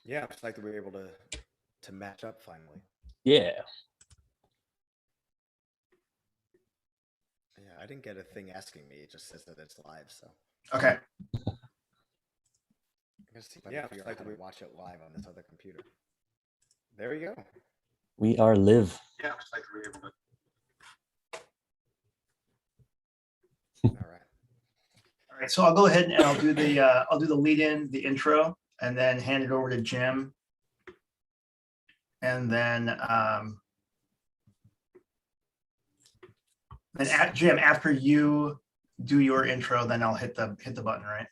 Yeah, it's like that we were able to match up finally. Yeah. Yeah, I didn't get a thing asking me. It just says that it's live, so Okay. I'm gonna see if I can figure out how to watch it live on this other computer. There you go. We are live. Yeah, it's like we're able to. All right. All right, so I'll go ahead and I'll do the lead in, the intro, and then hand it over to Jim. And then Jim, after you do your intro, then I'll hit the button, right?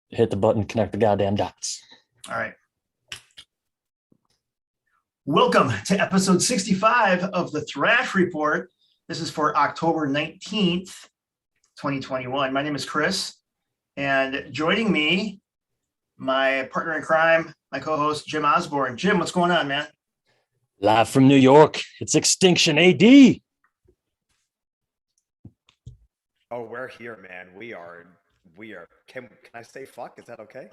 Hit the button, connect the goddamn dots. All right. Welcome to episode 65 of the Thrash Report. This is for October 19th, 2021. My name is Chris, and joining me, my partner in crime, my co-host, Jim Osborne. Jim, what's going on, man? Live from New York, it's Extinction AD. Oh, we're here, man. We are. Can I say fuck? Is that okay?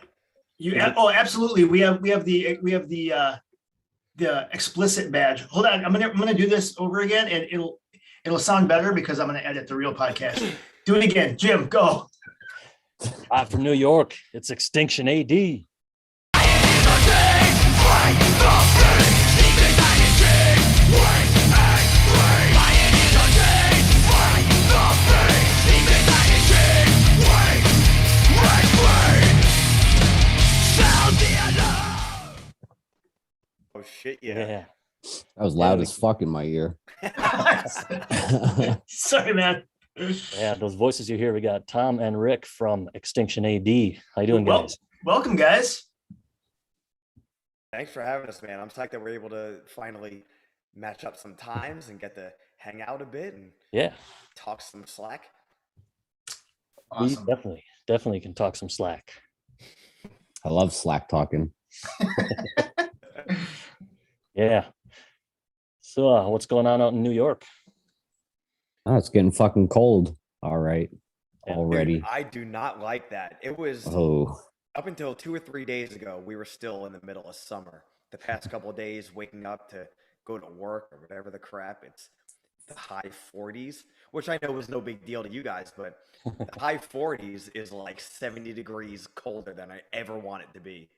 Absolutely. We have the explicit badge. Hold on, I'm gonna do this over again, and it'll sound better because I'm gonna edit the real podcast. Do it again, Jim. Go. Live from New York, it's Extinction AD. Oh shit! Yeah. That was loud as fuck in my ear. Sorry, man. Yeah, those voices you hear, we got Tom and Rick from Extinction AD. How you doing, guys? Welcome, guys. Thanks for having us, man. I'm psyched that we're able to finally match up some times and get to hang out a bit and talk some slack. Awesome. We definitely can talk some slack. I love slack talking. Yeah. So what's going on out in New York? Oh, it's getting fucking cold. All right. Already. Dude, I do not like that. It was up until 2 or 3 days ago, we were still in the middle of summer. The past couple of days, waking up to go to work or whatever the crap, it's the high 40s, which I know was no big deal to you guys, but the high 40s is like 70 degrees colder than I ever want it to be.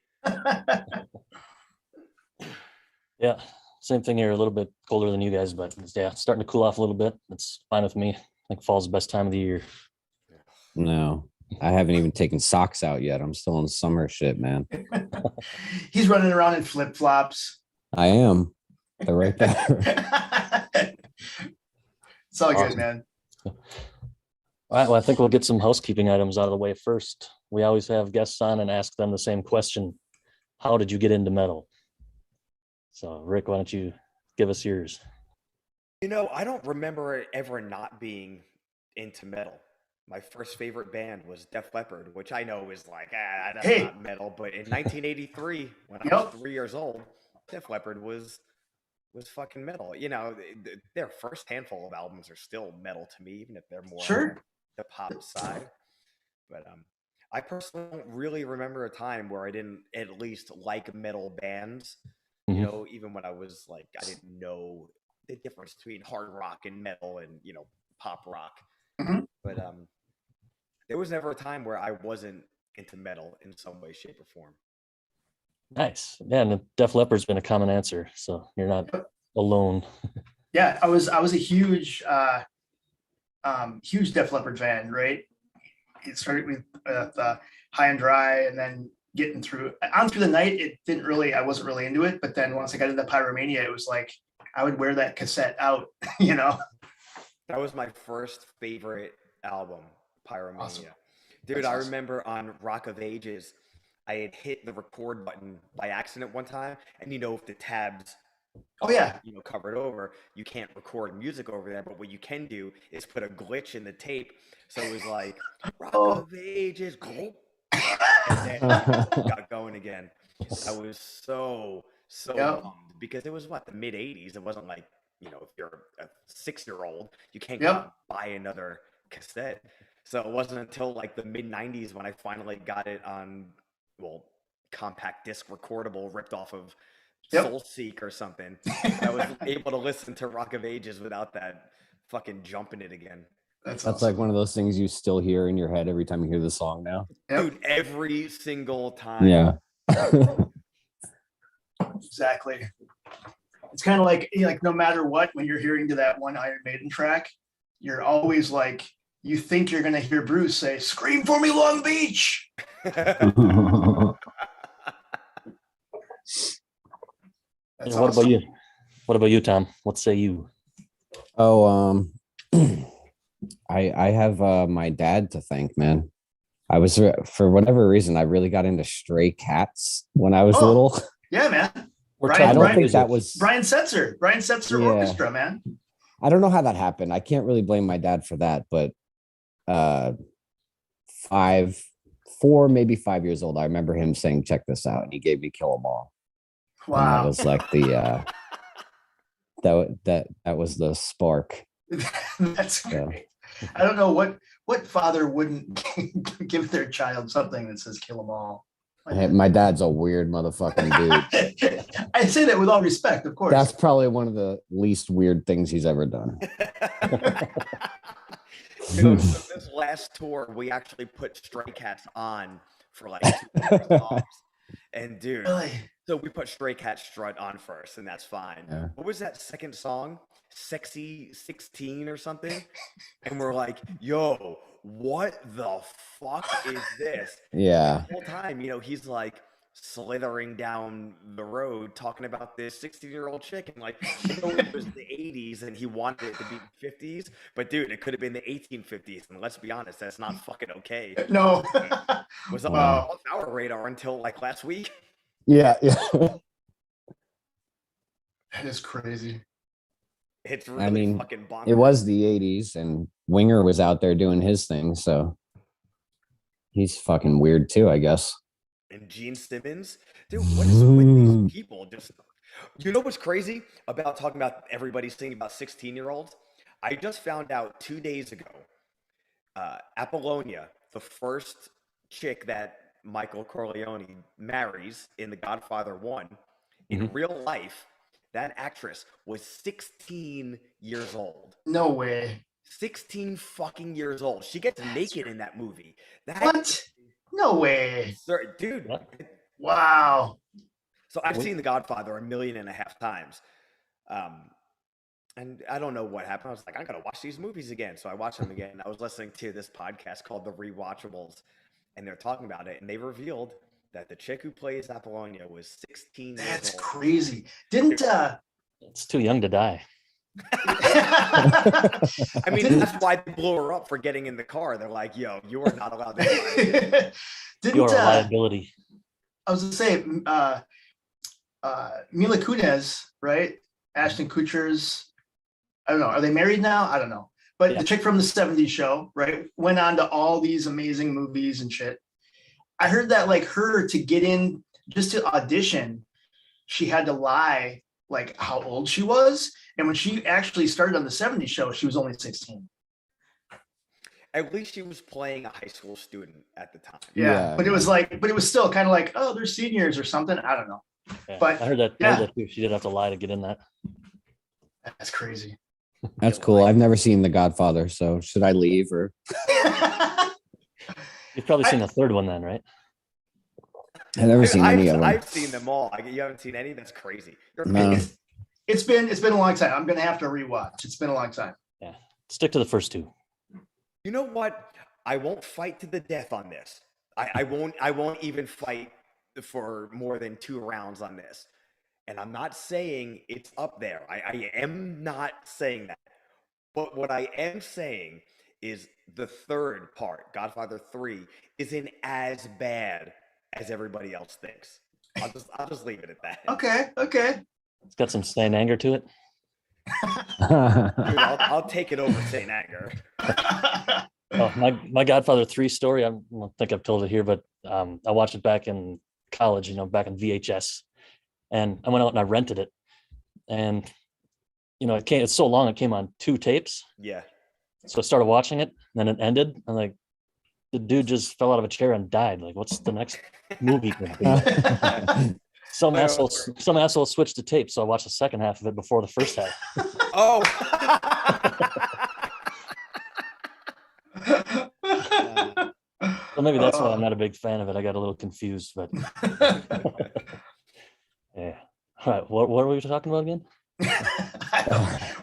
Yeah, same thing here, a little bit colder than you guys, but yeah, it's starting to cool off a little bit. It's fine with me. I think fall's the best time of the year. No, I haven't even taken socks out yet. I'm still in summer shit, man. He's running around in flip-flops. I am. They're right there. It's all good, man. All right, well, I think we'll get some housekeeping items out of the way first. We always have guests on and ask them the same question. How did you get into metal? So, Rick, why don't you give us yours? You know, I don't remember ever not being into metal. My first favorite band was Def Leppard, which I know is like, that's not metal. But in 1983, when I was 3 years old, Def Leppard was fucking metal. You know, their first handful of albums are still metal to me, even if they're more on the pop side. But I personally don't really remember a time where I didn't at least like metal bands. You know, even when I was like, I didn't know the difference between hard rock and metal and, you know, pop rock. But there was never a time where I wasn't into metal in some way, shape, or form. Nice. Yeah, and Def Leppard's been a common answer, so you're not alone. Yeah, I was a huge Def Leppard fan, right? It started with High and Dry, and then getting through the night, I wasn't really into it. But then once I got into Pyromania, it was like I would wear that cassette out, you know. That was my first favorite album, Pyromania. Awesome. Dude, That's I remember on Rock of Ages, I had hit the record button by accident one time, and you know, if the tabs covered over, you can't record music over there, but what you can do is put a glitch in the tape. So it was like Rock of Ages, and then got going again. I was so bummed because it was the mid 80s. It wasn't like, you know, if you're a 6-year-old, you can't go out and buy another cassette. So it wasn't until like the mid 90s when I finally got it on compact disc recordable ripped off of Yep. Soulseek or something. I was able to listen to Rock of Ages without that fucking jumping it again. That's That's awesome. like one of those things you still hear in your head every time you hear the song now. Yep. Dude, every single time. Yeah. Exactly. It's kind of like no matter what, when you're hearing to that one Iron Maiden track, you're always like, you think you're gonna hear Bruce say, "Scream for me, Long Beach." That's What awesome. about you? What about you, Tom? What say you? Oh, I have my dad to thank, man. I was for whatever reason I really got into Stray Cats when I was Oh. little. Yeah, man. I don't think that was Brian Setzer Yeah. Orchestra, man. I don't know how that happened. I can't really blame my dad for that, but 4, maybe 5 years old, I remember him saying, "Check this out," and he gave me Kill 'Em All. And that Wow. was like the that was the spark. That's great. I don't know what father wouldn't give their child something that says "Kill 'Em All." My dad's a weird motherfucking dude. I say that with all respect, of course. That's probably one of the least weird things he's ever done. So this last tour, we actually put Stray Cats on for like 2 songs. And dude, Really? so we put Stray Cat Strut on first, and that's fine. Yeah. What was that second song? Sexy 16 or something? And we're like, yo, what the fuck is this? Yeah. The whole time, he's like slithering down the road talking about this 16-year-old chick, and like, it was the 80s and he wanted it to be the 50s, but dude, it could have been the 1850s, and let's be honest, that's not fucking okay. No. Was Wow. off our radar until like last week. Yeah. That is crazy. It's really fucking bonkers. It was the 80s and Winger was out there doing his thing, so he's fucking weird too, I guess. And Gene Simmons, dude, what is with these people? Just, what's crazy about talking about everybody singing about 16-year-olds? I just found out 2 days ago, Apollonia, the first chick that Michael Corleone marries in The Godfather 1, in real life, that actress was 16 years old. No way. 16 fucking years old. She gets naked in that movie. What? No way. Dude. Wow. So I've seen The Godfather 1.5 million times. And I don't know what happened. I was like, I gotta watch these movies again. So I watched them again. I was listening to this podcast called The Rewatchables, and they're talking about it, and they revealed that the chick who plays Apollonia was 16 years old. That's crazy. Didn't It's too young to die. I mean, that's why they blew her up for getting in the car. They're like, yo, you are not allowed to drive. You're a liability. I was gonna say Mila Kunis, right? Ashton Kutcher's, I don't know, are they married now? I don't know. But the chick from the 70s show, right, went on to all these amazing movies and shit. I heard that like her to get in, just to audition, she had to lie like how old she was. And when she actually started on the 70s show, she was only 16. At least she was playing a high school student at the time. Yeah. But it was still kind of like, oh, they're seniors or something. I don't know. Yeah, but I heard that too. She didn't have to lie to get in that. That's crazy. That's cool. I've never seen The Godfather, so should I leave or? You've probably seen the third one then, right? I've never seen any of them. I've seen them all. You haven't seen any? That's crazy. No. It's been a long time. I'm gonna have to rewatch. It's been a long time. Yeah. Stick to the first two. You know what? I won't fight to the death on this. I won't even fight for more than 2 rounds on this. And I'm not saying it's up there. I am not saying that. But what I am saying is the third part, Godfather 3, isn't as bad as everybody else thinks. I'll just leave it at that. Okay. It's got some Saint Anger to it. Dude, I'll take it over Saint Anger. My Godfather 3 story, I don't think I've told it here, but I watched it back in college, back in VHS. And I went out and I rented it. And, it's so long, it came on 2 tapes. Yeah. So I started watching it, and then it ended. I'm like, the dude just fell out of a chair and died. Like, what's the next movie gonna be? Some asshole switched the tape, so I watched the second half of it before the first half. Oh. So maybe that's why I'm not a big fan of it. I got a little confused, but yeah. All right, what were we talking about again?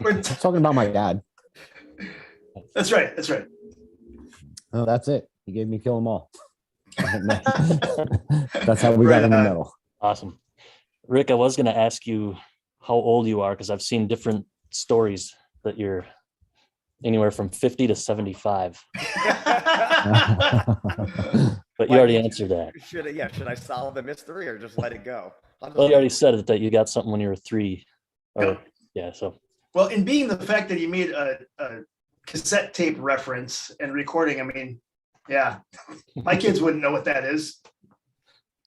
We're talking about my dad. That's right. That's right. Oh, that's it. He gave me Kill 'Em All. That's how we got in the middle. Awesome. Rick, I was going to ask you how old you are, because I've seen different stories that you're anywhere from 50 to 75. But you already answered that. Should I solve the mystery or just let it go? Well, you already said it, that you got something when you were 3. Or yeah, so. Well, and being the fact that you made a cassette tape reference and recording, I mean, yeah, my kids wouldn't know what that is.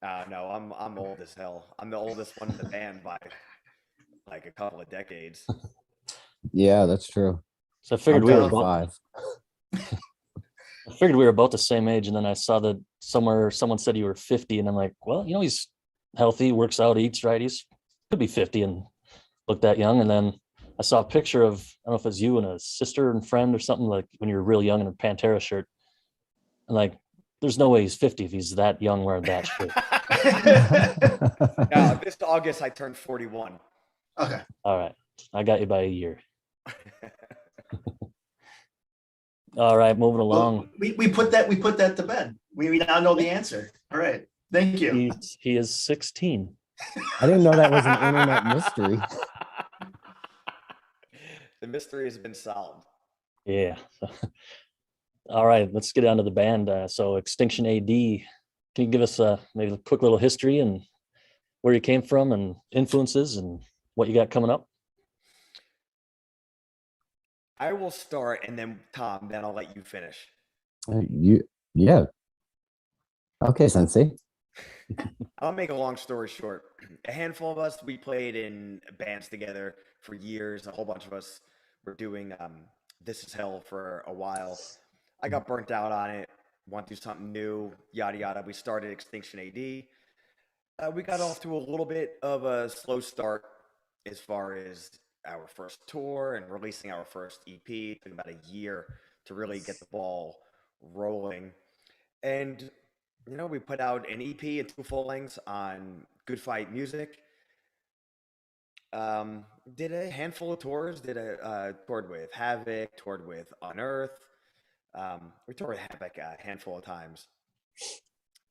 No, I'm old as hell. I'm the oldest one in the band by like a couple of decades. Yeah, that's true. So I figured we were about, 5. I figured we were about the same age, and then I saw that somewhere someone said you were 50, and I'm like, well, he's healthy, works out, eats right. He's could be 50 and look that young. And then I saw a picture of, I don't know if it's you and a sister and friend or something, like when you were real young in a Pantera shirt. And like, there's no way he's 50 if he's that young wearing that shirt. Yeah, this August I turned 41. Okay. All right. I got you by a year. All right, moving along. Well, we put that to bed. We now know the answer. All right. Thank you. He is 16. I didn't know that was an internet mystery. The mystery has been solved. Yeah. All right, let's get on to the band. So Extinction AD, can you give us maybe a quick little history and where you came from and influences and what you got coming up? I will start, and then Tom, then I'll let you finish. Yeah. Okay, Sensei. I'll make a long story short. A handful of us, we played in bands together for years. A whole bunch of us were doing This Is Hell for a while. I got burnt out on it, want to do something new, yada, yada. We started Extinction AD. We got off to a little bit of a slow start as far as our first tour and releasing our first EP. It took about a year to really get the ball rolling. And, we put out an EP and 2 full lengths on Good Fight Music. Did a handful of tours, toured with Havoc, toured with Unearth. We toured with Havoc a handful of times.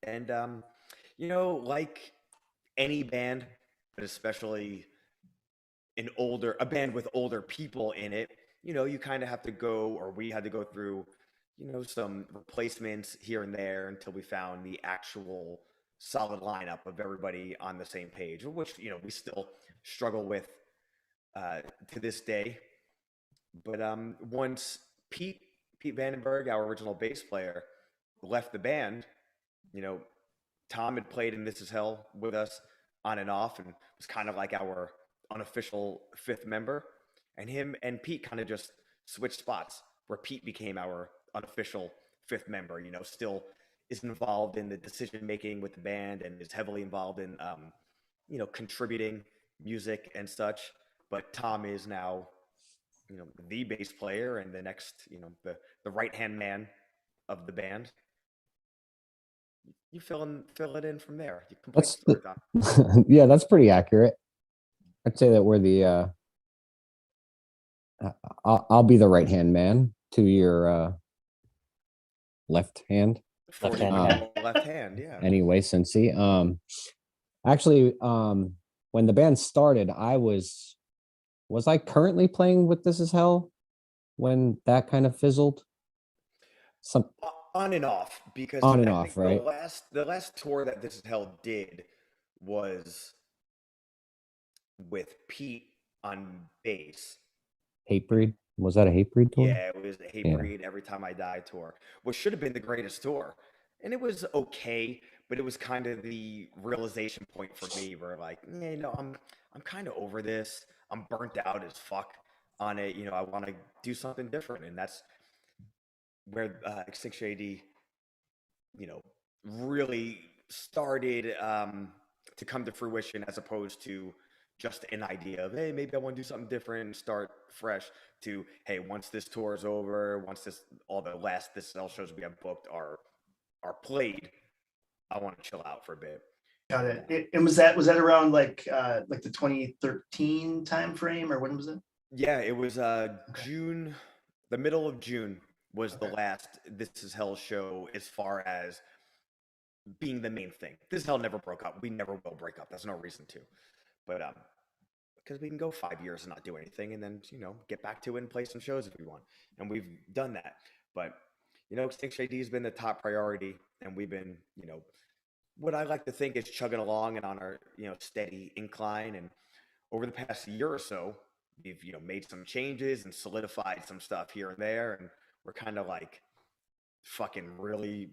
And, like any band, but especially a band with older people in it, you kind of have to go, or we had to go through, some replacements here and there until we found the actual solid lineup of everybody on the same page, which, we still struggle with to this day. But once Pete Vandenberg, our original bass player, left the band, Tom had played in This Is Hell with us on and off and was kind of like our unofficial 5th member. And him and Pete kind of just switched spots, where Pete became our unofficial 5th member, still is involved in the decision making with the band and is heavily involved in, contributing music and such. But Tom is now, the bass player and the next, the right-hand man of the band. You fill it in from there. You complete the story, Tom. Yeah, that's pretty accurate. I'd say that we're the I'll be the right-hand man to your left hand. Left hand, yeah. Anyway, Sensei. Actually, when the band started, was I currently playing with This Is Hell when that kind of fizzled? On and off, because on and off, right? The last tour that This Is Hell did was with Pete on bass. Hatebreed? Was that a Hatebreed tour? Yeah, it was a Hatebreed Every Time I Die tour, which should have been the greatest tour. And it was okay, but it was kind of the realization point for me where like, I'm kind of over this. I'm burnt out as fuck on it. I want to do something different. And that's where Extinction AD really started to come to fruition, as opposed to just an idea of, hey, maybe I want to do something different and start fresh, to, hey, once this tour is over, once all the last this cell shows we have booked are played, I want to chill out for a bit. Got it. And was that around like the 2013 time frame, or when was it? Yeah, it was June, the middle of June was the Okay. last This Is Hell show, as far as being the main thing. This is Hell never broke up. We never will break up. There's no reason to. But because we can go 5 years and not do anything, and then get back to it and play some shows if we want. And we've done that. But Extinction AD has been the top priority, and we've been what I like to think is chugging along and on our steady incline. And over the past year or so, we've made some changes and solidified some stuff here and there, and we're kind of like fucking really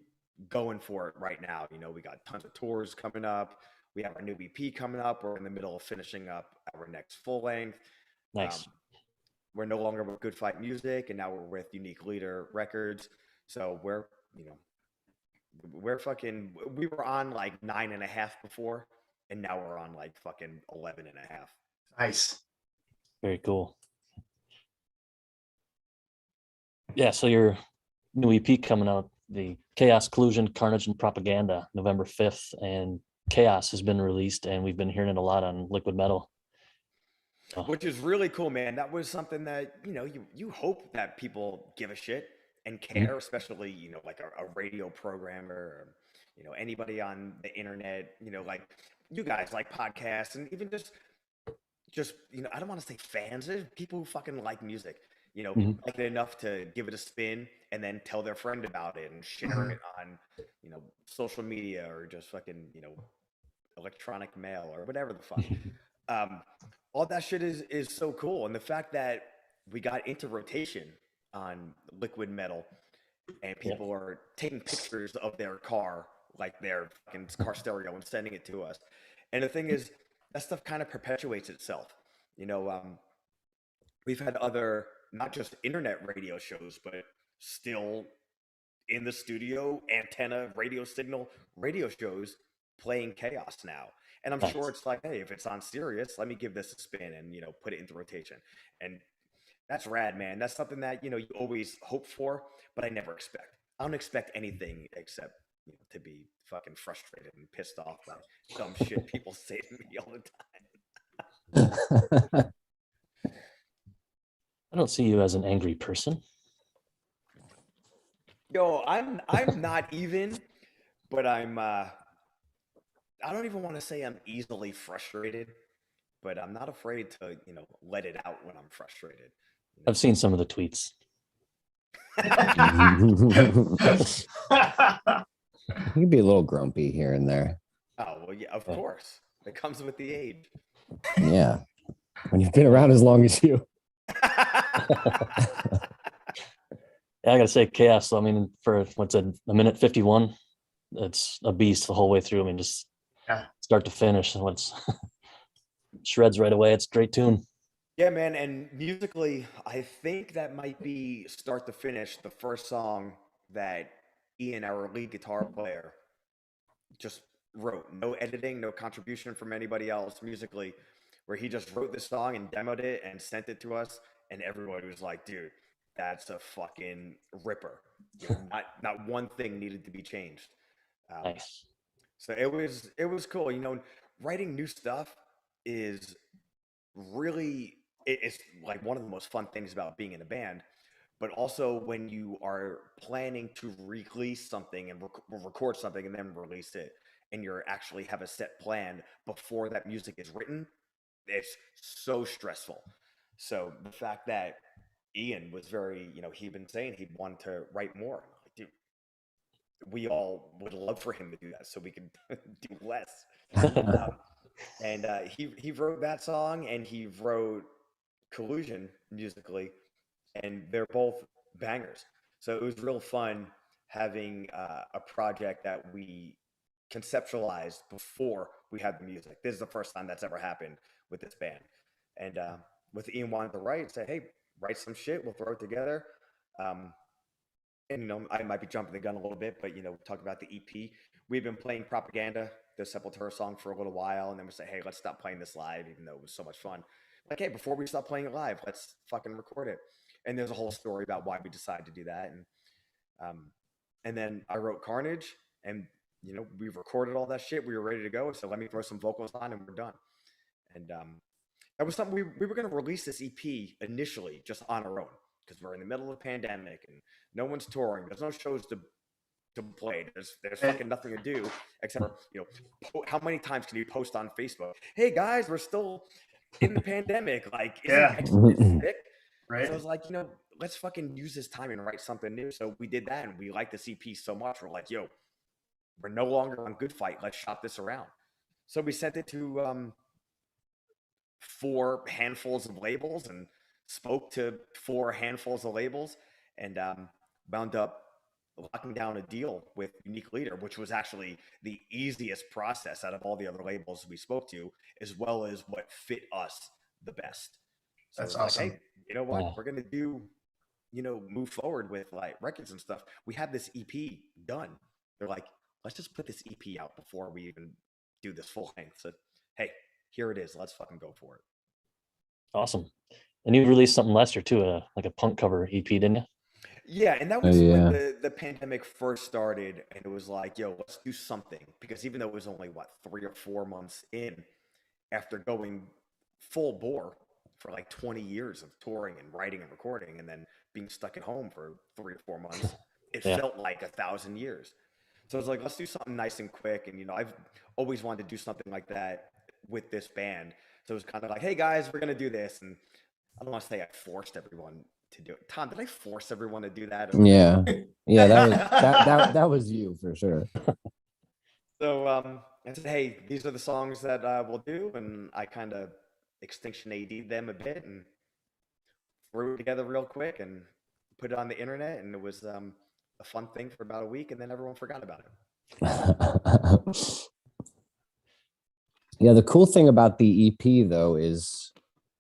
going for it right now. We got tons of tours coming up. We have our new EP coming up. We're in the middle of finishing up our next full length. Nice. We're no longer with Good Fight Music, and now we're with Unique Leader Records. So we're fucking, we were on like 9.5 before, and now we're on like fucking 11.5. Nice. Very cool. Yeah, so your new EP coming out, the Chaos, Collusion, Carnage, and Propaganda, November 5th, and Chaos has been released, and we've been hearing it a lot on Liquid Metal. Which is really cool, man. That was something that, you hope that people give a shit and care, especially, like a radio programmer, or, anybody on the internet, like you guys like podcasts, and even just, I don't want to say fans, there's people who fucking like music, like it enough to give it a spin and then tell their friend about it and share it on, social media, or just fucking, electronic mail or whatever the fuck. All that shit is so cool. And the fact that we got into rotation on Liquid Metal, and people are taking pictures of their car, like their fucking car stereo, and sending it to us. And the thing is, that stuff kind of perpetuates itself. We've had other, not just internet radio shows, but still in the studio, antenna, radio signal, radio shows playing Chaos now. And I'm sure it's like, hey, if it's on Sirius, let me give this a spin and, put it into rotation. And that's rad, man. That's something that, you always hope for, but I never expect. I don't expect anything except, to be fucking frustrated and pissed off by dumb shit people say to me all the time. I don't see you as an angry person. Yo, I'm not even, but I don't even want to say I'm easily frustrated, but I'm not afraid to, let it out when I'm frustrated. I've seen some of the tweets. You can be a little grumpy here and there. Oh, well, yeah, of course. It comes with the age. Yeah. When you've been around as long as you. Yeah, I gotta say, Chaos. I mean, for what's a minute 51, it's a beast the whole way through. I mean, just start to finish, and what's shreds right away. It's a great tune. Yeah, man. And musically, I think that might be, start to finish, the first song that Ian, our lead guitar player, just wrote. No editing, no contribution from anybody else musically, where he just wrote this song and demoed it and sent it to us, and everybody was like, dude, that's a fucking ripper. Not one thing needed to be changed. Nice. So it was cool. Writing new stuff is really, it's like one of the most fun things about being in a band. But also when you are planning to release something and record something and then release it, and you actually have a set plan before that music is written, it's so stressful. So the fact that Ian was very, he'd been saying he wanted to write more. Like, dude, we all would love for him to do that so we could do less. And he wrote that song, and he wrote Collusion musically, and they're both bangers. So it was real fun having a project that we conceptualized before we had the music. This is the first time that's ever happened with this band. And with Ian wanting to write, say, hey, write some shit, we'll throw it together. and I might be jumping the gun a little bit, but talk about the EP. We've been playing Propaganda, the Sepultura song, for a little while, and then we say, hey, let's stop playing this live, even though it was so much fun. Like, hey, before we stop playing it live, let's fucking record it. And there's a whole story about why we decided to do that. And then I wrote Carnage, and we recorded all that shit. We were ready to go. So let me throw some vocals on, and we're done. And that was something we were going to release this EP initially just on our own, because we're in the middle of a pandemic and no one's touring. There's no shows to play. There's fucking nothing to do except for, how many times can you post on Facebook, hey guys, we're still in the pandemic, like, isn't sick? Right. So I was like, let's fucking use this time and write something new. So we did that, and we liked the EP so much. We're like, yo, we're no longer on Good Fight. Let's shop this around. So we sent it to 4 handfuls of labels and spoke to 4 handfuls of labels, and wound up locking down a deal with Unique Leader, which was actually the easiest process out of all the other labels we spoke to, as well as what fit us the best. So that's awesome. Like, hey, you know what? We're gonna do, move forward with like records and stuff. We have this EP done. They're like, let's just put this EP out before we even do this full length. So hey, here it is. Let's fucking go for it. Awesome. And you released something last year too, like a punk cover EP, didn't you? Yeah, and that was when the pandemic first started, and it was like, yo, let's do something. Because even though it was only, 3 or 4 months in, after going full bore for like 20 years of touring and writing and recording, and then being stuck at home for 3 or 4 months, it felt like 1,000 years. So I was like, let's do something nice and quick. And, I've always wanted to do something like that with this band. So it was kind of like, hey guys, we're going to do this. And I don't want to say I forced everyone to do it. Tom, did I force everyone to do that? Yeah. That was you for sure. So I said, hey, these are the songs that we'll do. And I kind of Extinction AD'd them a bit and threw it together real quick and put it on the internet. And it was a fun thing for about a week, and then everyone forgot about it. Yeah, the cool thing about the EP though is,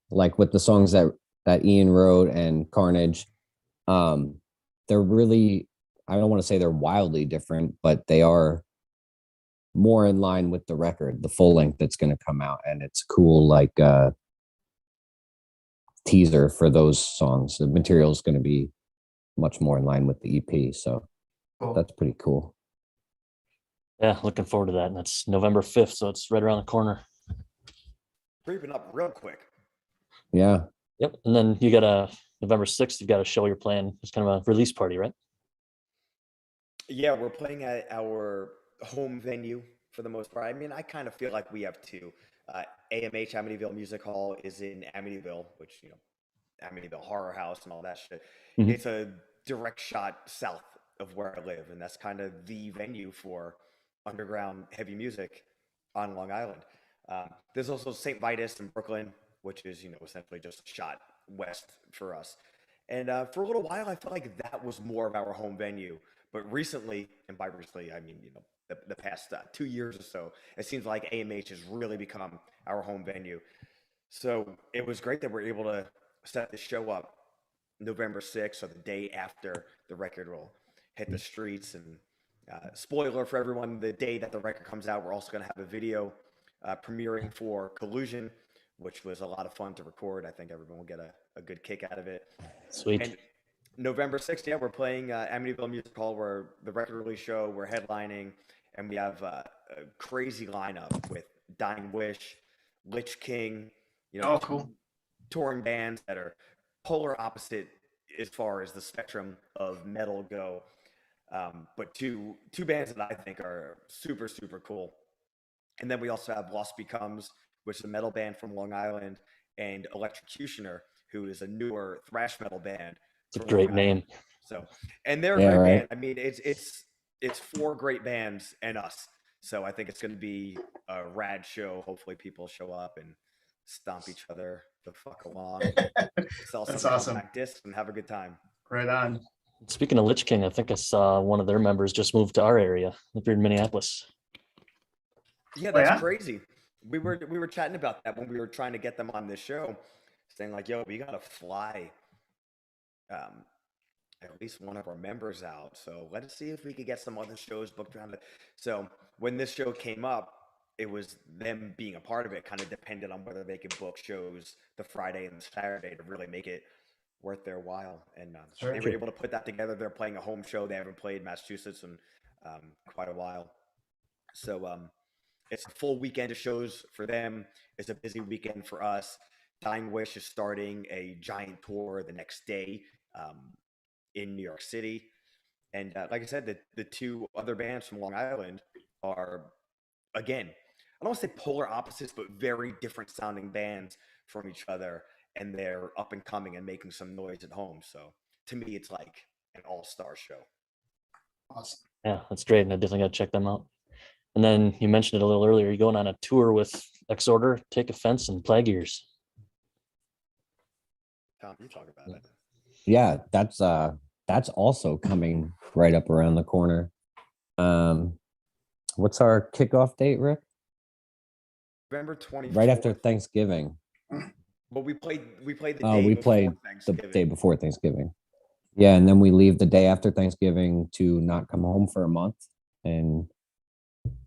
like, with the songs that Ian wrote and Carnage, they're really, I don't want to say they're wildly different, but they are more in line with the record, the full length that's going to come out, and it's cool, like, teaser for those songs. The material is going to be much more in line with the EP, so that's pretty cool. Yeah, looking forward to that. And that's November 5th, so it's right around the corner. Creeping up real quick. Yeah. Yep. And then you got a November 6th, you've got a show you're playing. It's kind of a release party, right? Yeah, we're playing at our home venue for the most part. I mean, I kind of feel like we have 2. AMH, Amityville Music Hall, is in Amityville, which, Amityville Horror House and all that shit. Mm-hmm. It's a direct shot south of where I live, and that's kind of the venue for underground heavy music on Long Island. There's also St. Vitus in Brooklyn, which is, essentially just a shot west for us. And for a little while, I felt like that was more of our home venue. But recently, and by recently, I mean, the past 2 years or so, it seems like AMH has really become our home venue. So it was great that we're able to set the show up November 6th, so the day after the record will hit the streets. And spoiler for everyone, the day that the record comes out, we're also going to have a video premiering for Collusion, which was a lot of fun to record. I think everyone will get a good kick out of it. Sweet. And November 6th, yeah, we're playing Amityville Music Hall, where the record release show, we're headlining, and we have a crazy lineup with Dying Wish, Lich King, cool. Touring bands that are polar opposite as far as the spectrum of metal go. But two bands that I think are super, super cool. And then we also have Lost Becomes, which is a metal band from Long Island, and Electrocutioner, who is a newer thrash metal band. It's a great name. So, and they're a great band. I mean, it's 4 great bands and us. So I think it's going to be a rad show. Hopefully people show up and stomp each other the fuck along. Sell some compact discs and have a good time. Right on. Speaking of Lich King, I think I saw one of their members just moved to our area up here in Minneapolis. Yeah, that's crazy. We were chatting about that when we were trying to get them on this show, saying like, yo, we gotta fly at least one of our members out. So let us see if we could get some other shows booked around it. So when this show came up, it was them being a part of it kind of depended on whether they could book shows the Friday and the Saturday to really make it worth their while. And they were able to put that together. They're playing a home show. They haven't played Massachusetts in quite a while. So it's a full weekend of shows for them. It's a busy weekend for us. Dying Wish is starting a giant tour the next day in New York City. And like I said, the two other bands from Long Island are, again, I don't want to say polar opposites, but very different sounding bands from each other. And they're up and coming and making some noise at home. So to me, it's like an all-star show. Awesome. Yeah, that's great. And I definitely got to check them out. And then you mentioned it a little earlier. You're going on a tour with Exorder, Take Offense, and Plague Ears. Tom, you talk about it. Yeah, that's also coming right up around the corner. What's our kickoff date, Rick? November 24th. Right after Thanksgiving. Well, we played the We day played before the Thanksgiving. day before Thanksgiving. Yeah, and then we leave the day after Thanksgiving to not come home for a month and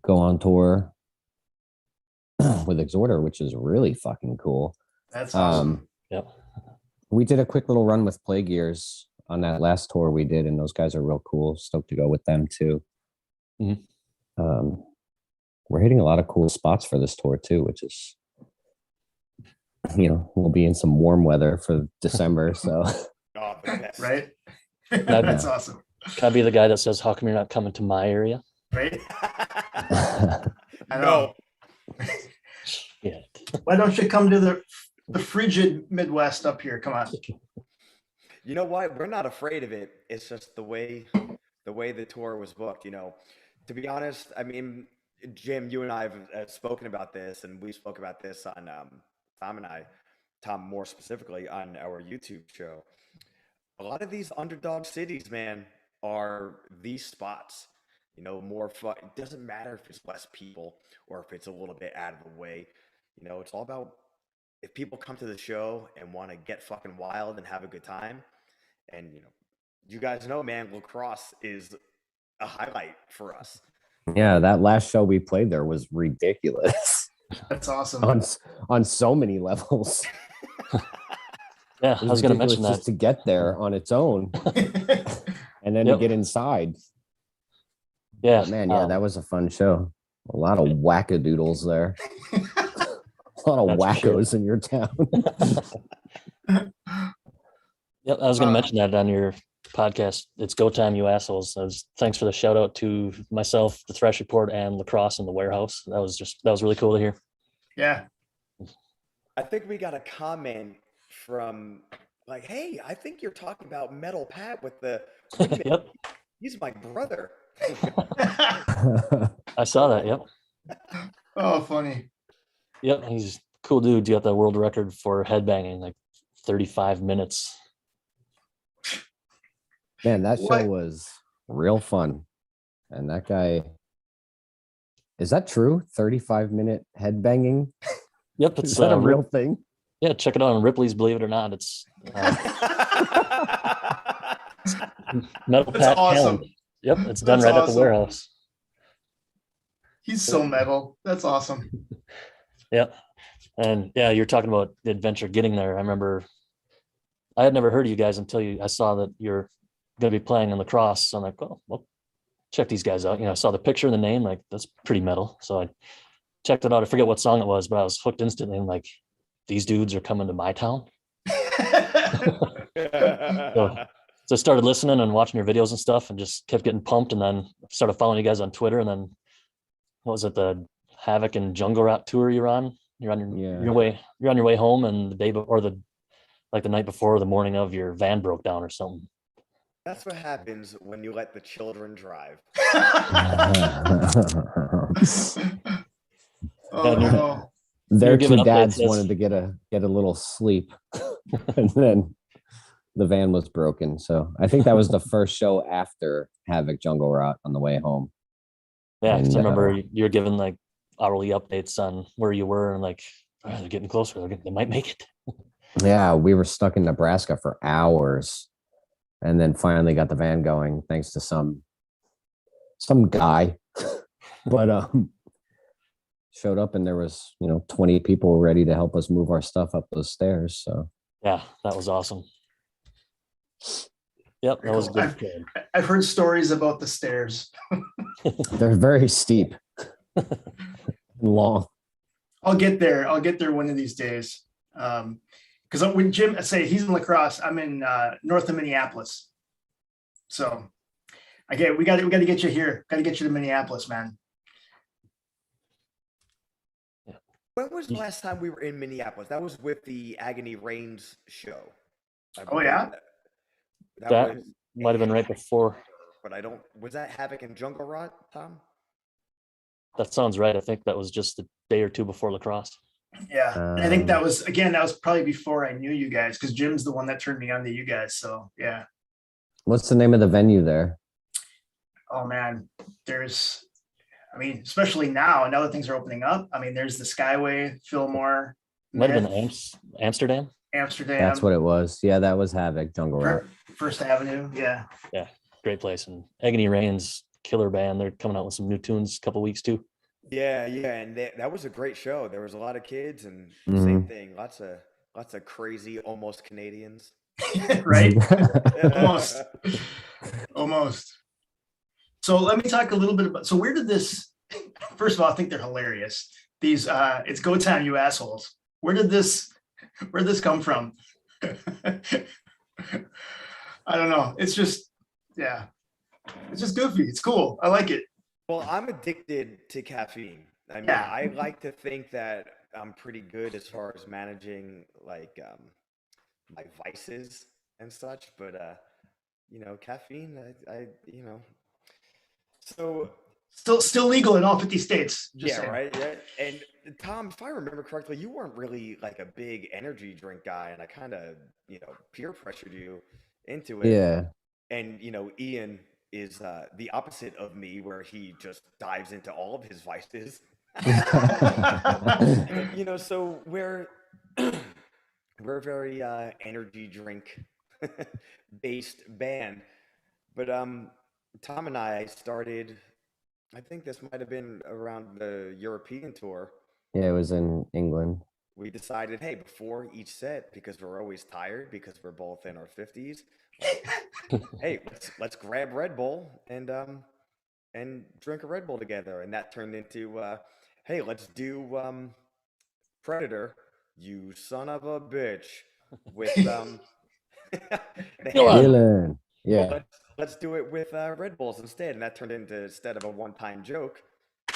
go on tour with Exorder, which is really fucking cool. That's awesome. Yep. We did a quick little run with Plague Ears on that last tour we did, and those guys are real cool. Stoked to go with them too. Mm-hmm. We're hitting a lot of cool spots for this tour too, which is, we'll be in some warm weather for December. So, Oh, the best. Right? Yeah. That's awesome. Can I be the guy that says, how come you're not coming to my area? Right? I know. Yeah. Why don't you come to the frigid Midwest up here? Come on. You know what? We're not afraid of it. It's just the way the tour was booked. To be honest, I mean, Jim, you and I have spoken about this, and we spoke about this on Tom more specifically on our YouTube show. A lot of these underdog cities, man, are these spots. More fun. It doesn't matter if it's less people or if it's a little bit out of the way. It's all about if people come to the show and want to get fucking wild and have a good time. And you guys know, man, lacrosse is a highlight for us. yeah, that last show we played there was ridiculous. That's awesome. on so many levels. Yeah, I was going to mention that. Just to get there on its own, and then to get inside. Yeah, but man, that was a fun show. A lot of wackadoodles there. A lot of wackos in your town. Yep, I was going to mention that on your podcast. It's Go Time, You Assholes. Thanks for the shout out to myself, the Thrash Report, and Lacrosse in the Warehouse. That was really cool to hear. Yeah. I think we got a comment from like, hey, I think you're talking about Metal Pat with the Yep. He's my brother. I saw that. Yep. Oh, funny. Yep, he's a cool dude. You got the world record for headbanging, like 35 minutes. Man, that show was real fun. And that guy, is that true? 35-minute headbanging? Yep, it's Is that a real thing? Yeah, check it out on Ripley's Believe It or Not. It's Metal Pat awesome. Talent. Yep, it's done right at the warehouse. He's so metal. That's awesome. Yep. And yeah, you're talking about the adventure getting there. I remember I had never heard of you guys until I saw that you're going to be playing in Lacrosse. So I'm like, oh, well, check these guys out. I saw the picture and the name, like that's pretty metal. So I checked it out. I forget what song it was, but I was hooked instantly. And like, these dudes are coming to my town. So I started listening and watching your videos and stuff and just kept getting pumped. And then started following you guys on Twitter. And then what was it? The Havoc and Jungle Rap tour you're on? You're on your way home, and the day before the night before, or the morning of, your van broke down or something. That's what happens when you let the children drive. No. Their two dads wanted to get a little sleep, and then the van was broken. So I think that was the first show after Havoc Jungle Rot on the way home. Yeah, because I remember you're giving like hourly updates on where you were, and like, oh, they're getting closer. They might make it. Yeah, we were stuck in Nebraska for hours, and then finally got the van going thanks to some guy. But showed up and there was 20 people ready to help us move our stuff up those stairs. So Yeah, that was awesome. Yep, that was Cool. good. I've heard stories about the stairs. they're very steep and long. I'll get there one of these days. Because when Jim say he's in La Crosse, I'm in north of Minneapolis. So we got to get you here. Got to get you to Minneapolis, man. When was the last time we were in Minneapolis? That was with the Agony Reigns show. Oh, yeah? That might have been right before. But was that Havoc and Jungle Rot, Tom? That sounds right. I think that was just a day or two before La Crosse. Yeah. I think that was probably before I knew you guys, because Jim's the one that turned me on to you guys. So, yeah. What's the name of the venue there? Oh, man. Especially now that things are opening up. there's the Skyway, Fillmore. Might have been Amsterdam. Amsterdam. That's what it was. Yeah, that was Havoc, Jungle Rot. First Avenue. Yeah. Yeah, great place. And Agony Reigns, killer band. They're coming out with some new tunes a couple weeks too. Yeah, and that was a great show. There was a lot of kids, and Mhm. same thing. Lots of crazy, almost Canadians. Right. Almost. So let me talk a little bit about. So where did this? First of all, I think they're hilarious. These it's Go Time, you assholes. Where did this come from? I don't know. It's just goofy. It's cool. I like it. Well, I'm addicted to caffeine. Yeah. I like to think that I'm pretty good as far as managing like my vices and such, but caffeine, so Still legal in all 50 states. yeah, saying. Right. Yeah. And Tom, if I remember correctly, you weren't really like a big energy drink guy, and I kind of, peer pressured you into it. Yeah. And Ian is the opposite of me, where he just dives into all of his vices. So we're a very energy drink based band. But Tom and I started, I think this might have been around the European tour. Yeah, it was in England. We decided, hey, before each set, because we're always tired, because we're both in our 50s, hey, let's grab Red Bull and drink a Red Bull together. And that turned into, hey, let's do Predator, you son of a bitch, with Dylan. Yeah. Well, let's do it with Red Bulls instead. And that turned into, instead of a one-time joke,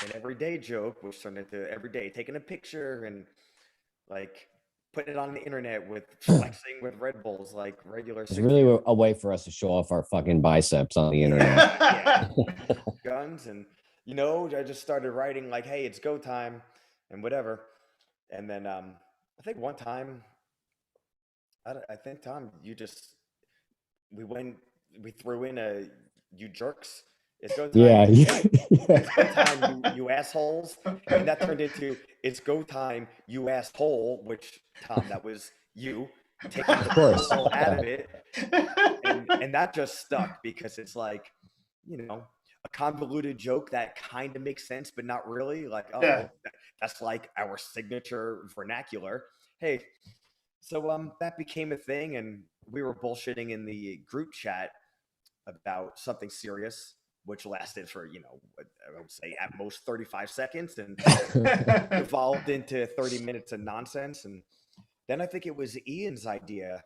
an everyday joke, which turned into every day taking a picture and like putting it on the internet with flexing with Red Bulls like regular. It's really a way for us to show off our fucking biceps on the internet. Yeah. Guns and I just started writing like, hey, it's go time and whatever. And then I think one time, I think Tom, we threw in a you jerks. It's go time. Yeah. It's go time, you assholes. And that turned into it's go time, you asshole, which Tom, that was you taking the soul out of it. And that just stuck because it's like, a convoluted joke that kind of makes sense, but not really. Like, that's like our signature vernacular. Hey, so that became a thing, and we were bullshitting in the group chat about something serious, which lasted for, I would say at most 35 seconds and evolved into 30 minutes of nonsense. And then I think it was Ian's idea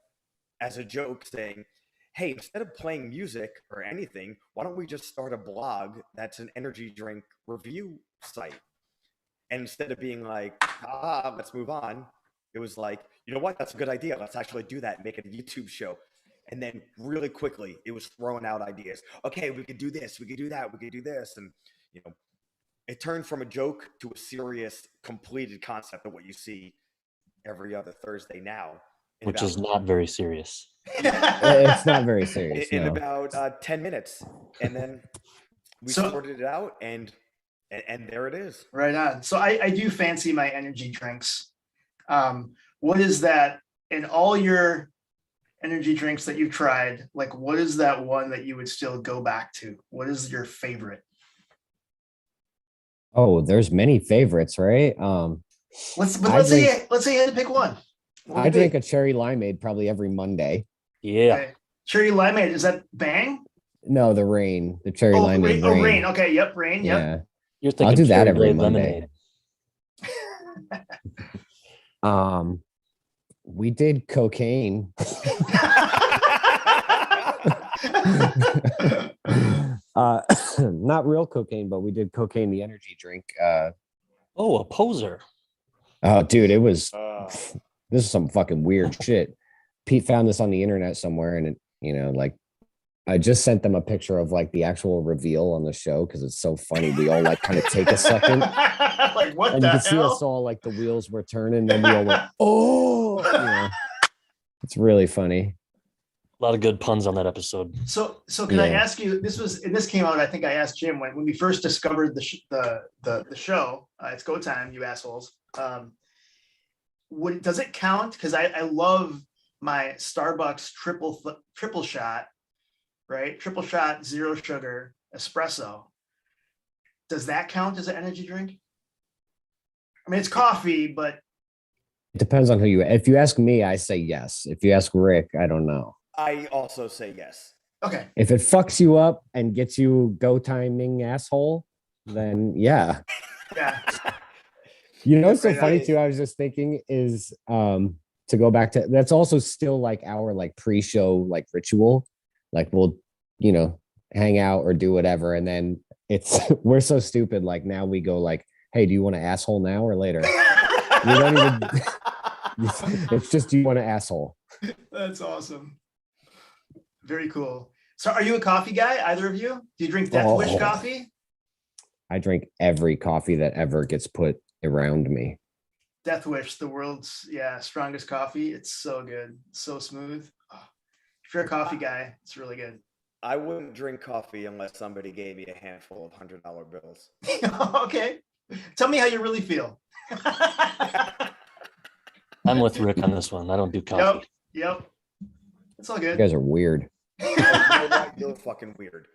as a joke saying, hey, instead of playing music or anything, why don't we just start a blog that's an energy drink review site? And instead of being like, let's move on, it was like, you know what? That's a good idea. Let's actually do that and make it a YouTube show. And then really quickly, it was throwing out ideas. Okay, we could do this. We could do that. We could do this. And, it turned from a joke to a serious, completed concept of what you see every other Thursday now. Which is not very serious. It's not very serious. In about 10 minutes. And then we sorted it out, and there it is. Right on. So I do fancy my energy drinks. What is that in all your energy drinks that you've tried, like what is that one that you would still go back to? What is your favorite? Oh, there's many favorites, right? Let's I say drink you had to pick one. What would I it drink be? a cherry limeade probably every Monday. Yeah. Okay. Cherry limeade, is that Bang? No, the cherry limeade Rain. rain. Okay, yep, Rain, yep. Yeah, You're I'll thinking do that cherry every blade Monday. lemonade. We did cocaine. Not real cocaine, but we did cocaine, the energy drink. Oh, a poser. Oh, dude, it was Uh, this is some fucking weird shit. Pete found this on the internet somewhere, and like I just sent them a picture of like the actual reveal on the show because it's so funny. We all like kind of take a second, like what and the you can see hell? us all like the wheels were turning, and we all went, "Oh!" It's really funny. A lot of good puns on that episode. So can I Yeah. ask you? This came out. I think I asked Jim when we first discovered the show. It's Go Time, you assholes. Does it count? Because I love my Starbucks triple shot, right? Triple shot, zero sugar espresso. Does that count as an energy drink? I mean, it's coffee, but It depends on who you. If you ask me, I say yes. If you ask Rick, I don't know. I also say yes. okay. If it fucks you up and gets you go timing asshole, then yeah. Yeah. What's so Right, funny too? I was just thinking is to go back to that's also still like our like pre-show like ritual. Like we'll, hang out or do whatever. And then we're so stupid. Like now we go like, hey, do you want to asshole now or later? We don't even it's just do you want to asshole? That's awesome. Very cool. So are you a coffee guy, either of you? Do you drink Death Wish coffee? I drink every coffee that ever gets put around me. Death Wish, the world's strongest coffee. It's so good, so smooth. Oh, if you're a coffee guy, it's really good. I wouldn't drink coffee unless somebody gave me a handful of $100 bills. Okay. Tell me how you really feel. I'm with Rick on this one. I don't do coffee. Yep. It's all You good. guys are weird. You know what? You're fucking weird.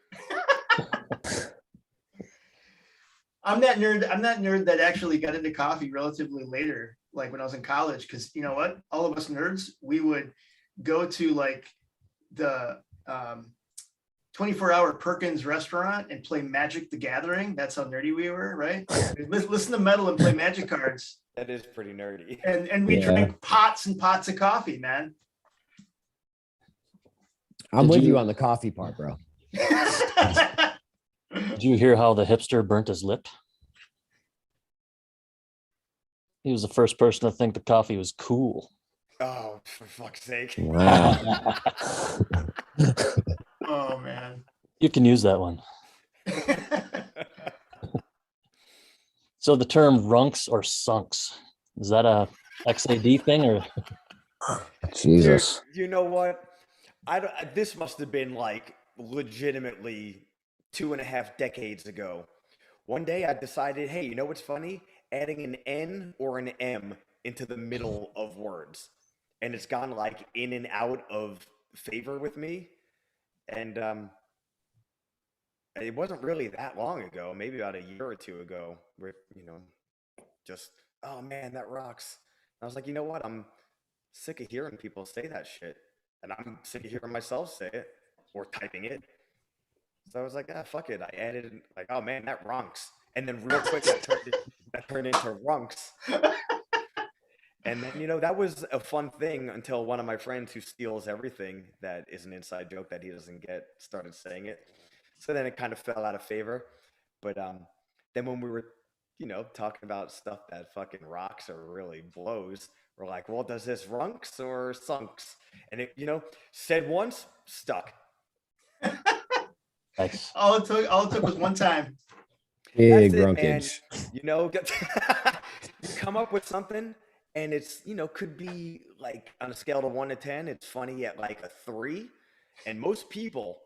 I'm that nerd that actually got into coffee relatively later, like when I was in college, because you know what? All of us nerds, we would go to like the 24-hour Perkins restaurant and play Magic the Gathering. That's how nerdy we were, right? Listen to metal and play Magic cards. That is pretty nerdy. And we drank pots and pots of coffee, man. I'm Did with you- you on the coffee part, bro. Did you hear how the hipster burnt his lip? He was the first person to think the coffee was cool. Oh, for fuck's sake. Wow. Oh man. You can use that one. So the term runks or sunks, is that a XAD thing or? Jesus. Dude, you know what? This must have been like legitimately 2.5 decades ago. One day I decided, hey, you know what's funny? Adding an N or an M into the middle of words. And it's gone like in and out of favor with me. And it wasn't really that long ago, maybe about a year or two ago, where, just, oh man, that rocks. I was like, you know what? I'm sick of hearing people say that shit. And I'm sick of hearing myself say it or typing it. So I was like, fuck it. I added like, oh man, that runks. And then real quick, that turned into runks. And then, that was a fun thing until one of my friends who steals everything that is an inside joke that he doesn't get started saying it. So then it kind of fell out of favor. But then when we were, talking about stuff that fucking rocks or really blows, we're like, well, does this runks or sunks? And it, said once, stuck. Nice. All it took was one time. Big That's it, runkage. man. You come up with something and it's, could be like on a scale of 1 to 10, it's funny at like a 3. And most people,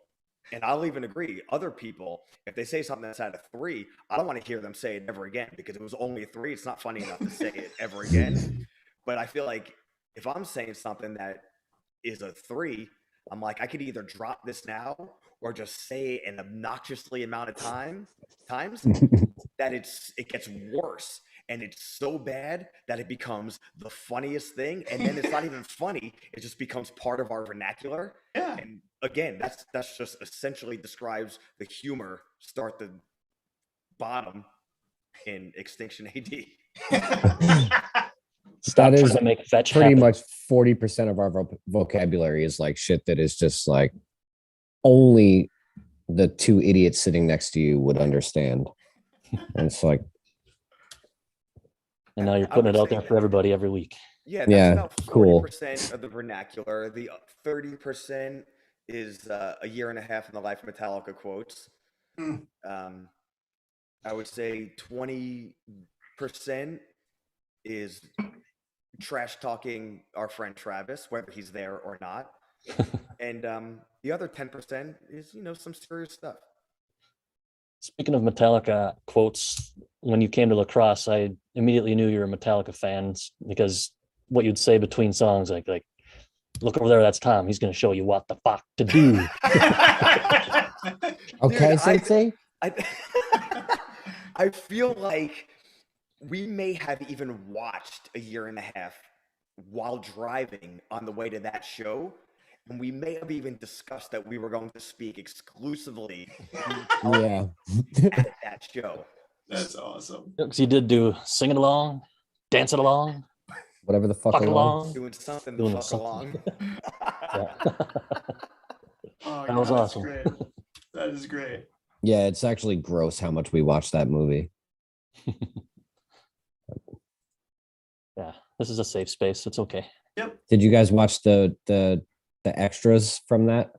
and I'll even agree, other people, if they say something that's at a 3, I don't want to hear them say it ever again because it was only a 3. It's not funny enough to say it ever again. But I feel like if I'm saying something that is a 3, I'm like, I could either drop this now or just say an obnoxiously amount of times that it gets worse. And it's so bad that it becomes the funniest thing. And then it's not even funny. It just becomes part of our vernacular. Yeah. And again, that's just essentially describes the humor start to bottom in Extinction AD. Stop That trying is to make fetch pretty happen. much 40% of our vocabulary is like shit that is just like only the two idiots sitting next to you would understand. And it's like, And now you're I putting would it out say there for everybody every week. Yeah, that's yeah, about cool. 40% of the vernacular. The 30% is a year and a half in the life of Metallica quotes. Mm. I would say 20% is trash talking our friend Travis, whether he's there or not. And the other 10% is, some serious stuff. Speaking of Metallica quotes, when you came to lacrosse, I immediately knew you were a Metallica fan because what you'd say between songs, like look over there, that's Tom. He's going to show you what the fuck to do. Okay, Dude, Sensei. I feel like we may have even watched a year and a half while driving on the way to that show. And we may have even discussed that we were going to speak exclusively Yeah. at that show. That's awesome. Because you did do sing it along, dance it along, Whatever the fuck fuck it along. along. Doing something Doing to fuck something. along. Yeah. Oh, That was that's awesome. great. That is great. Yeah, it's actually gross how much we watched that movie. Yeah, this is a safe space. It's okay. Yep. Did you guys watch the extras from that?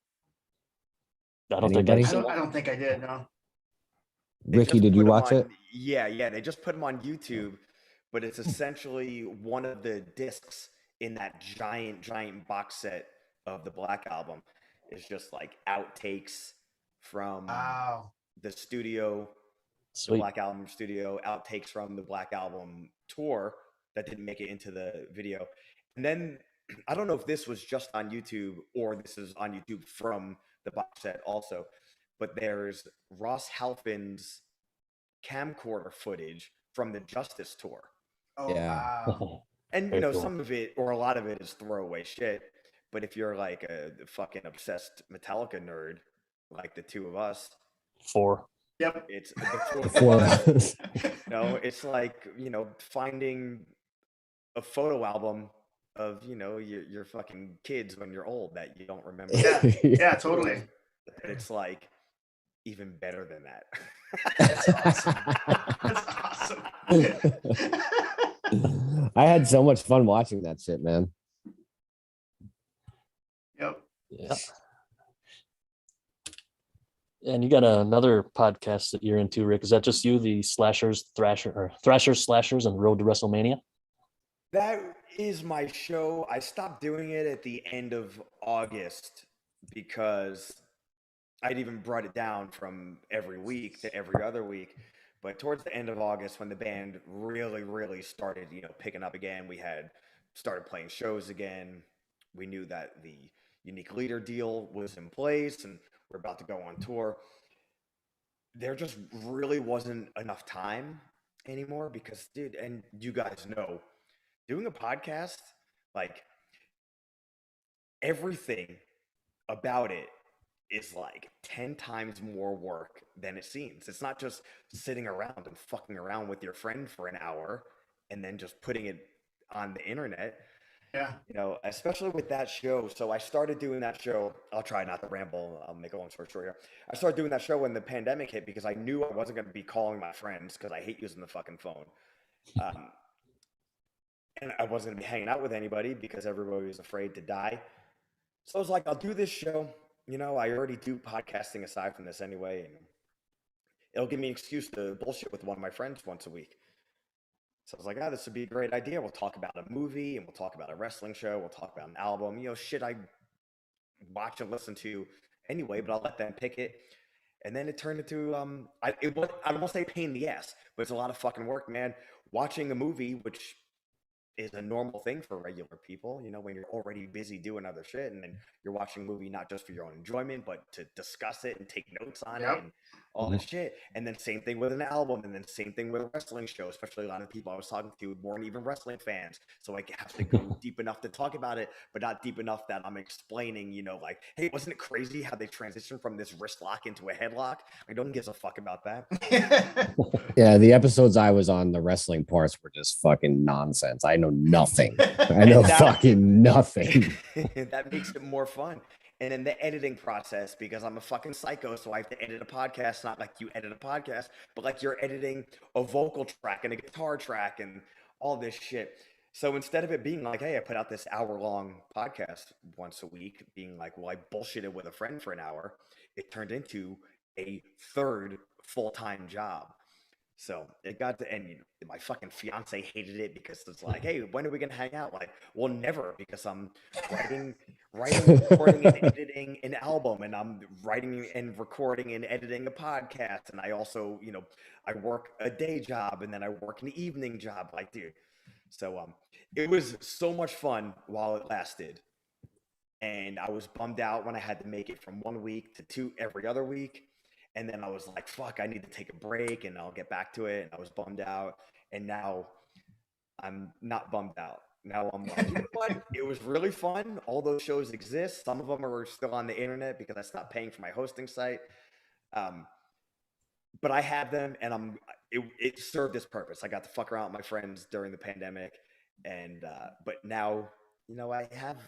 I don't Anybody? think I don't think I did. No. They Ricky, just did you put 'em watch it? Yeah, they just put them on YouTube, but it's essentially one of the discs in that giant box set of the Black Album. It's just like outtakes from Wow. the studio, the Sweet. Black Album studio, outtakes from the Black Album tour that didn't make it into the video. And then I don't know if this was just on YouTube or this is on YouTube from the box set also, but there's Ross Halfin's camcorder footage from the Justice tour. Oh, Yeah. wow. And Very cool. some of it or a lot of it is throwaway shit. But if you're like a fucking obsessed Metallica nerd, like the two of us, 4. Yep. it's For it's like, finding a photo album of, your fucking kids when you're old that you don't remember. Yeah. Yeah, totally. But it's like even better than that. That's awesome. That's awesome. I had so much fun watching that shit, man. Yep. Yeah. And you got another podcast that you're into, Rick. Is that just you, the Thrashers, Slashers, and Road to WrestleMania? That is my show. I stopped doing it at the end of August because I'd even brought it down from every week to every other week. But towards the end of August, when the band really started, picking up again, we had started playing shows again. We knew that the Unique Leader deal was in place and we're about to go on tour. There just really wasn't enough time anymore because, dude, and you guys know, doing a podcast, like everything about it is like 10 times more work than it seems. It's not just sitting around and fucking around with your friend for an hour and then just putting it on the internet. Yeah. Especially with that show. So I started doing that show. I'll try not to ramble. I'll make a long story short here. I started doing that show when the pandemic hit because I knew I wasn't going to be calling my friends because I hate using the fucking phone. And I wasn't going to be hanging out with anybody because everybody was afraid to die. So I was like, I'll do this show. I already do podcasting aside from this anyway. And it'll give me an excuse to bullshit with one of my friends once a week. So I was like, this would be a great idea. We'll talk about a movie and we'll talk about a wrestling show. We'll talk about an album, shit I watch and listen to anyway, but I'll let them pick it. And then it turned into, I won't say pain in the ass, but it's a lot of fucking work, man. Watching a movie, which is a normal thing for regular people, when you're already busy doing other shit, and then you're watching a movie not just for your own enjoyment, but to discuss it and take notes on it and all this shit. And then same thing with an album, and then same thing with a wrestling show, especially a lot of people I was talking to weren't even wrestling fans. So I have to go deep enough to talk about it, but not deep enough that I'm explaining, like, hey, wasn't it crazy how they transitioned from this wrist lock into a headlock? I don't give a fuck about that. Yeah, the episodes I was on, the wrestling parts were just fucking nonsense. I know nothing. I know fucking nothing. That makes it more fun. And then the editing process, because I'm a fucking psycho, so I have to edit a podcast, not like you edit a podcast, but like you're editing a vocal track and a guitar track and all this shit. So instead of it being like, hey, I put out this hour-long podcast once a week, being like, well, I bullshitted with a friend for an hour, it turned into a third full-time job. So it got to, and my fucking fiance hated it because it's like, hey, when are we gonna hang out? Like, well, never, because I'm writing, recording, and editing an album, and I'm writing and recording and editing a podcast, and I also, I work a day job, and then I work an evening job, like, dude. So it was so much fun while it lasted, and I was bummed out when I had to make it from 1 week to 2 every other week. And then I was like, fuck, I need to take a break and I'll get back to it. And I was bummed out. And now I'm not bummed out. Now I'm like, you know what? It was really fun. All those shows exist. Some of them are still on the internet because I stopped paying for my hosting site. But I have them, and it served its purpose. I got to fuck around with my friends during the pandemic. And but now, I have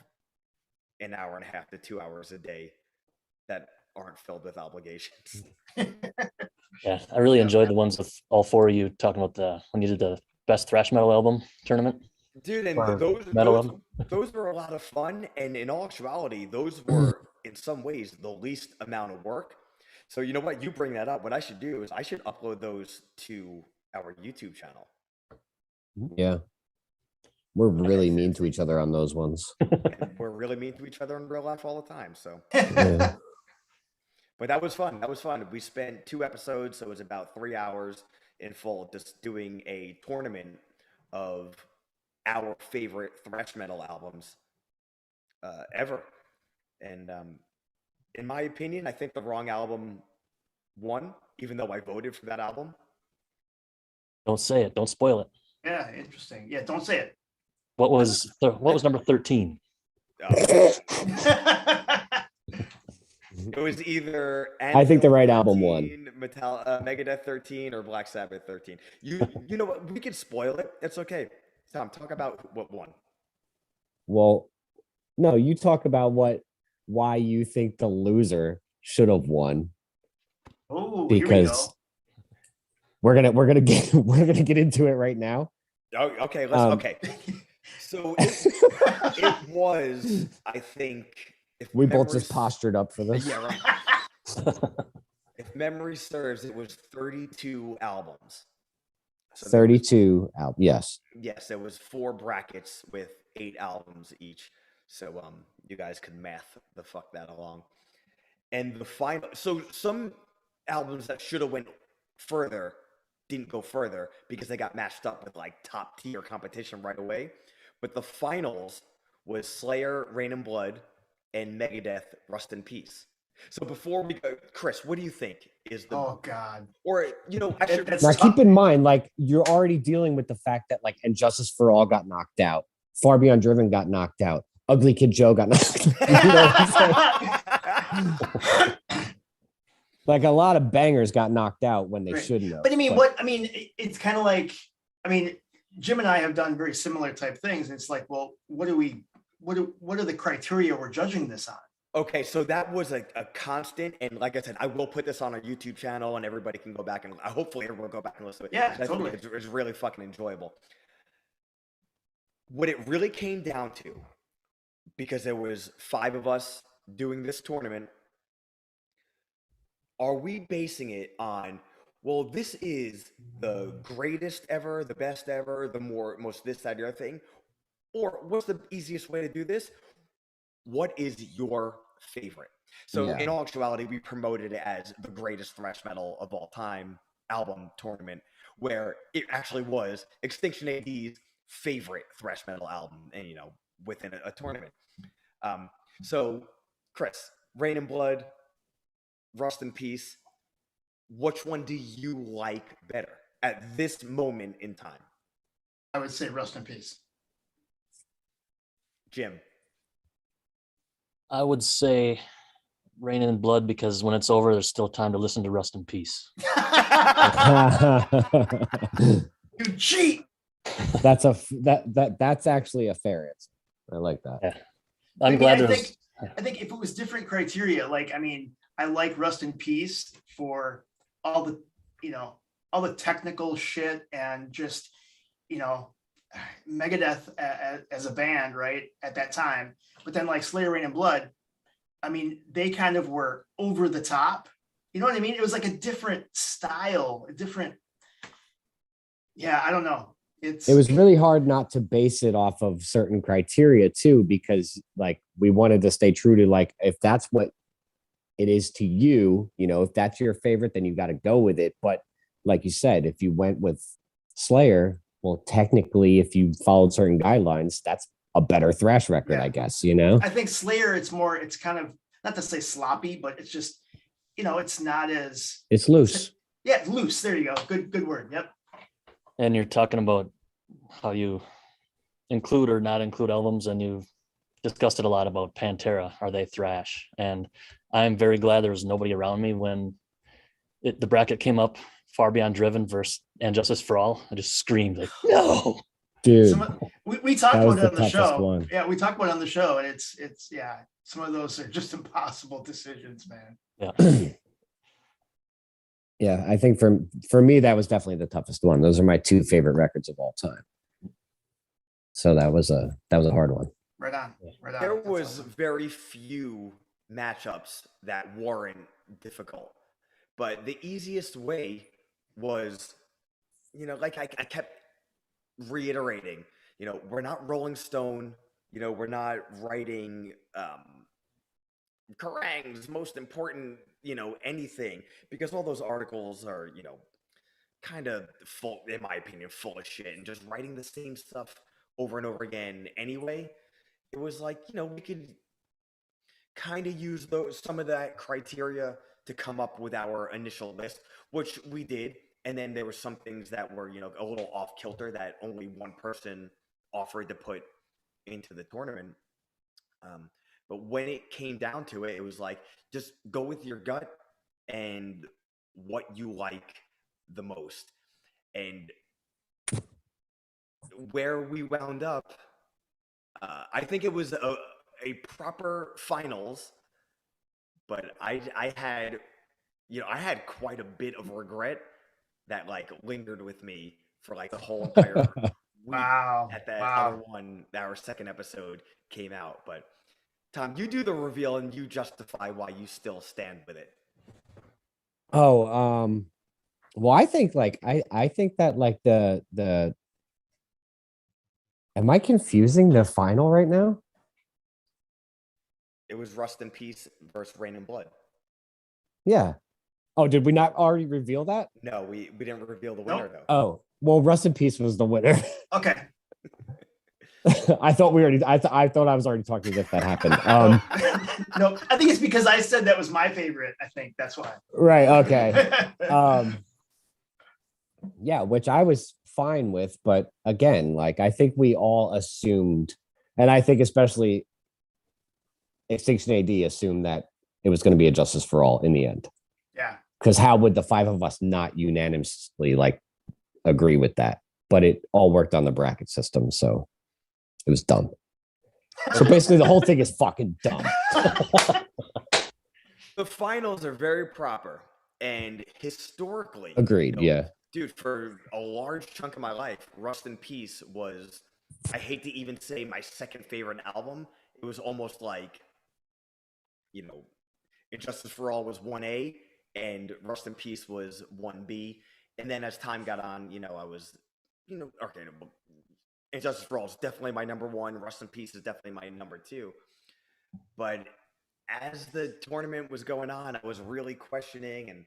an hour and a half to 2 hours a day that aren't filled with obligations. Yeah, I really enjoyed the ones with all four of you talking about when you did the best thrash metal album tournament. Dude, and those were a lot of fun. And in all actuality, those were in some ways the least amount of work. So you know what? You bring that up. What I should do is I should upload those to our YouTube channel. Yeah. We're really mean to each other on those ones. And we're really mean to each other in real life all the time. So But that was fun. We spent 2 episodes, so it was about 3 hours in full, just doing a tournament of our favorite thrash metal albums ever. And in my opinion, I think the wrong album won, even though I voted for that album. Don't say it. Don't spoil it. Yeah, interesting. Yeah, don't say it. What was number 13? It was either I think the right album won. Megadeth 13 or Black Sabbath 13. You know what? We could spoil it. It's okay. Tom, talk about what won. Well, no, you talk about why you think the loser should have won. Oh, because we're gonna get into it right now. Oh, okay. Okay. So it was, I think, we both just postured up for this. Yeah, right. If memory serves, it was 32 albums. So 32 albums. Yes. Yes, there was 4 brackets with 8 albums each. So you guys could math the fuck that along. And the final, so some albums that should have went further didn't go further because they got matched up with like top tier competition right away. But the finals was Slayer, Rain and Blood, and Megadeth, Rust in Peace. So before we go, Chris, what do you think is the? Oh God! Or now keep in mind, like you're already dealing with the fact that like And Justice for All got knocked out, Far Beyond Driven got knocked out, Ugly Kid Joe got knocked out. You know what I'm saying? Like a lot of bangers got knocked out when they shouldn't have. But I mean, it's kind of like, Jim and I have done very similar type things. It's like, well, what are the criteria we're judging this on? Okay, so that was a constant, and like I said, I will put this on our YouTube channel, and everybody can go back and hopefully everyone will go back and listen to it. Yeah, totally. It's really fucking enjoyable. What it really came down to, because there was 5 of us doing this tournament, are we basing it on, well, this is the greatest ever, the best ever, the most this, that, the other thing? Or what's the easiest way to do this? What is your favorite? So in all actuality, we promoted it as the greatest thrash metal of all time album tournament, where it actually was Extinction AD's favorite thrash metal album, and within a tournament. So, Chris, Rain and Blood, Rust in Peace. Which one do you like better at this moment in time? I would say Rust in Peace. Jim. I would say Rain and Blood, because when it's over, there's still time to listen to Rust in Peace. You cheat. That's actually a fair answer. I like that. Yeah. I'm glad there's. I think if it was different criteria, I like Rust in Peace for all the, all the technical shit and just, Megadeth as a band, right, at that time. But then like Slayer, Rain and Blood, they kind of were over the top. You know what I mean? It was like a different style, I don't know. It was really hard not to base it off of certain criteria too, because like we wanted to stay true to like, if that's what it is to you, if that's your favorite, then you got to go with it. But like you said, if you went with Slayer, well, technically, if you followed certain guidelines, that's a better thrash record, I guess, I think Slayer, it's kind of, not to say sloppy, but it's just, it's not as... It's loose. Yeah, loose. There you go. Good word. Yep. And you're talking about how you include or not include albums, and you've discussed it a lot about Pantera. Are they thrash? And I'm very glad there was nobody around me when the bracket came up, Far Beyond Driven versus And Justice for All. I just screamed like, no. Dude, we talked about it on the show. One. Yeah, we talked about it on the show, and it's some of those are just impossible decisions, man. Yeah. Yeah, I think for me that was definitely the toughest one. Those are my two favorite records of all time. So that was a hard one. Right on. There was very few matchups that weren't difficult, but the easiest way was, like I kept reiterating, we're not Rolling Stone, we're not writing Kerrang's most important, anything, because all those articles are, kind of full, in my opinion, full of shit, and just writing the same stuff over and over again anyway. It was like, we could kind of use some of that criteria to come up with our initial list, which we did. And then there were some things that were, a little off kilter that only one person offered to put into the tournament. But when it came down to it, it was like, just go with your gut and what you like the most. And where we wound up, I think it was a proper finals, but I had quite a bit of regret that like lingered with me for like the whole entire week. Wow. At that other one, our second episode came out. But Tom, you do the reveal and you justify why you still stand with it. Oh, well, I think like I think that like the am I confusing the final right now? It was Rust in Peace versus Rain and Blood. Yeah. Oh, did we not already reveal that? No, we didn't reveal the winner though. Oh, well, Rust in Peace was the winner. Okay. I thought I thought I was already talking as if that happened. No, I think it's because I said that was my favorite. I think that's why. Right. Okay. Yeah, which I was fine with, but again, like I think we all assumed, and I think especially Extinction AD assumed that it was going to be a Justice for All in the end. Yeah. Because how would the five of us not unanimously like agree with that? But it all worked on the bracket system, so it was dumb. So basically, the whole thing is fucking dumb. The finals are very proper, and historically, Agreed. Yeah. Dude, for a large chunk of my life, Rust in Peace was, I hate to even say my second favorite album. It was almost like, Injustice for All was 1A and Rust in Peace was 1B. And then as time got on, I was, okay, Injustice for All is definitely my number one. Rust in Peace is definitely my number two. But as the tournament was going on, I was really questioning, and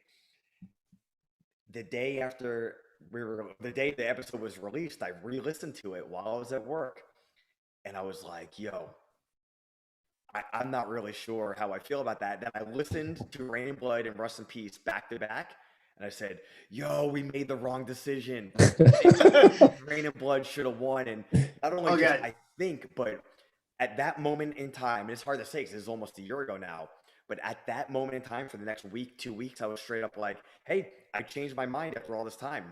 the day after the day the episode was released, I re-listened to it while I was at work, and I was like, "Yo, I'm not really sure how I feel about that." Then I listened to Rain and Blood and Rust in Peace back to back, and I said, "Yo, we made the wrong decision. Rain and Blood should have won." And not only just I think, but at that moment in time, and it's hard to say because it's almost a year ago now, but at that moment in time, for the next week, 2 weeks, I was straight up like, "Hey, I changed my mind after all this time.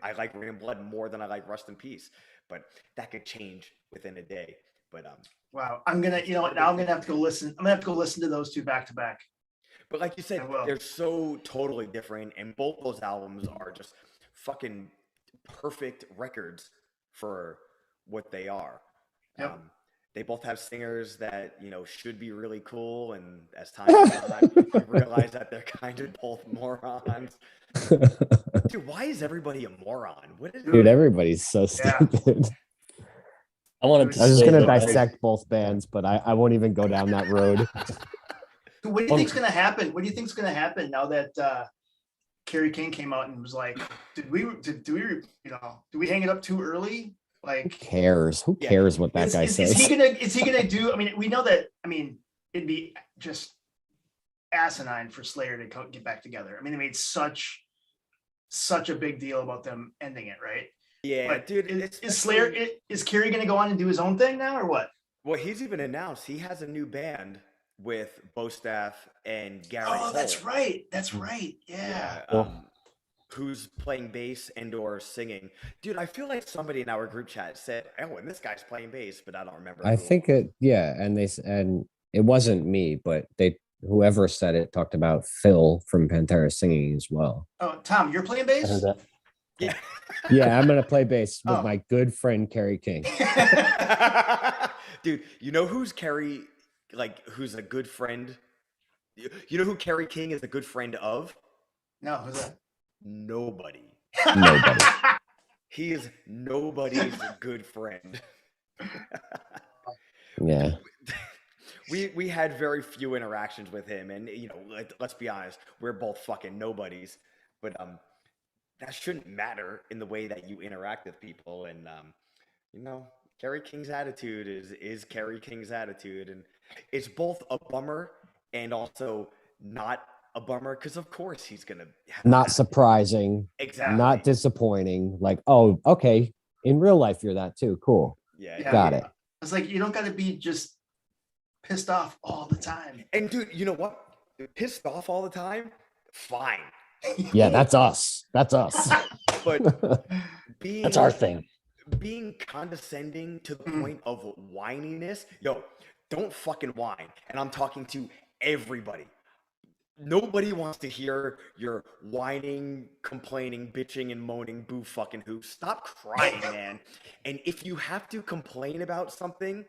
I like Rain and Blood more than I like Rust in Peace." But that could change within a day. But wow, I'm gonna, you know what? Now I'm gonna have to go listen. I'm gonna have to go listen to those two back to back. But like you said, they're so totally different, and both those albums are just fucking perfect records for what they are. Yep. They both have singers that, you know, should be really cool, and as time goes on, you realize that they're kind of both morons. Dude, why is everybody a moron? Dude, everybody's so stupid. I was just gonna dissect both bands, but I won't even go down that road. What do you think's gonna happen? What do you think's gonna happen now that Kerry King came out and was like, did we hang it up too early? Like, who cares? Who cares what that guy says? Is he gonna do? I mean, we know that. I mean, it'd be just asinine for Slayer to get back together. I mean, they made such a big deal about them ending it, right? Yeah, but dude. Is Kerry gonna go on and do his own thing now, or what? Well, he's even announced he has a new band with Bo Staff and Gary. Oh, that's right. That's right. Yeah. Who's playing bass and/or singing? Dude, I feel like somebody in our group chat said, "Oh, and this guy's playing bass," but I don't remember. I think and it wasn't me, but whoever said it talked about Phil from Pantera singing as well. Oh, Tom, you're playing bass? Yeah. Yeah, I'm gonna play bass with my good friend Kerry King. Dude, you know who's Kerry? Like, who's a good friend? You know who Kerry King is a good friend of? No, who's that? Nobody. Nobody. He is nobody's good friend. Yeah. We had very few interactions with him, and you know, let's be honest, we're both fucking nobodies. But that shouldn't matter in the way that you interact with people. And you know, Kerry King's attitude is Kerry King's attitude, and it's both a bummer and also not a bummer, because of course he's gonna not surprising, exactly, not disappointing. Like, oh, okay, in real life you're that too. Cool. Yeah, got it. It's like, you don't got to be just pissed off all the time. And dude, you know what? Pissed off all the time, fine. Yeah, that's us. That's us. But that's our thing. Being condescending to the point of whininess, yo, don't fucking whine. And I'm talking to everybody. Nobody wants to hear your whining, complaining, bitching, and moaning, boo fucking who. Stop crying, man. And if you have to complain about something,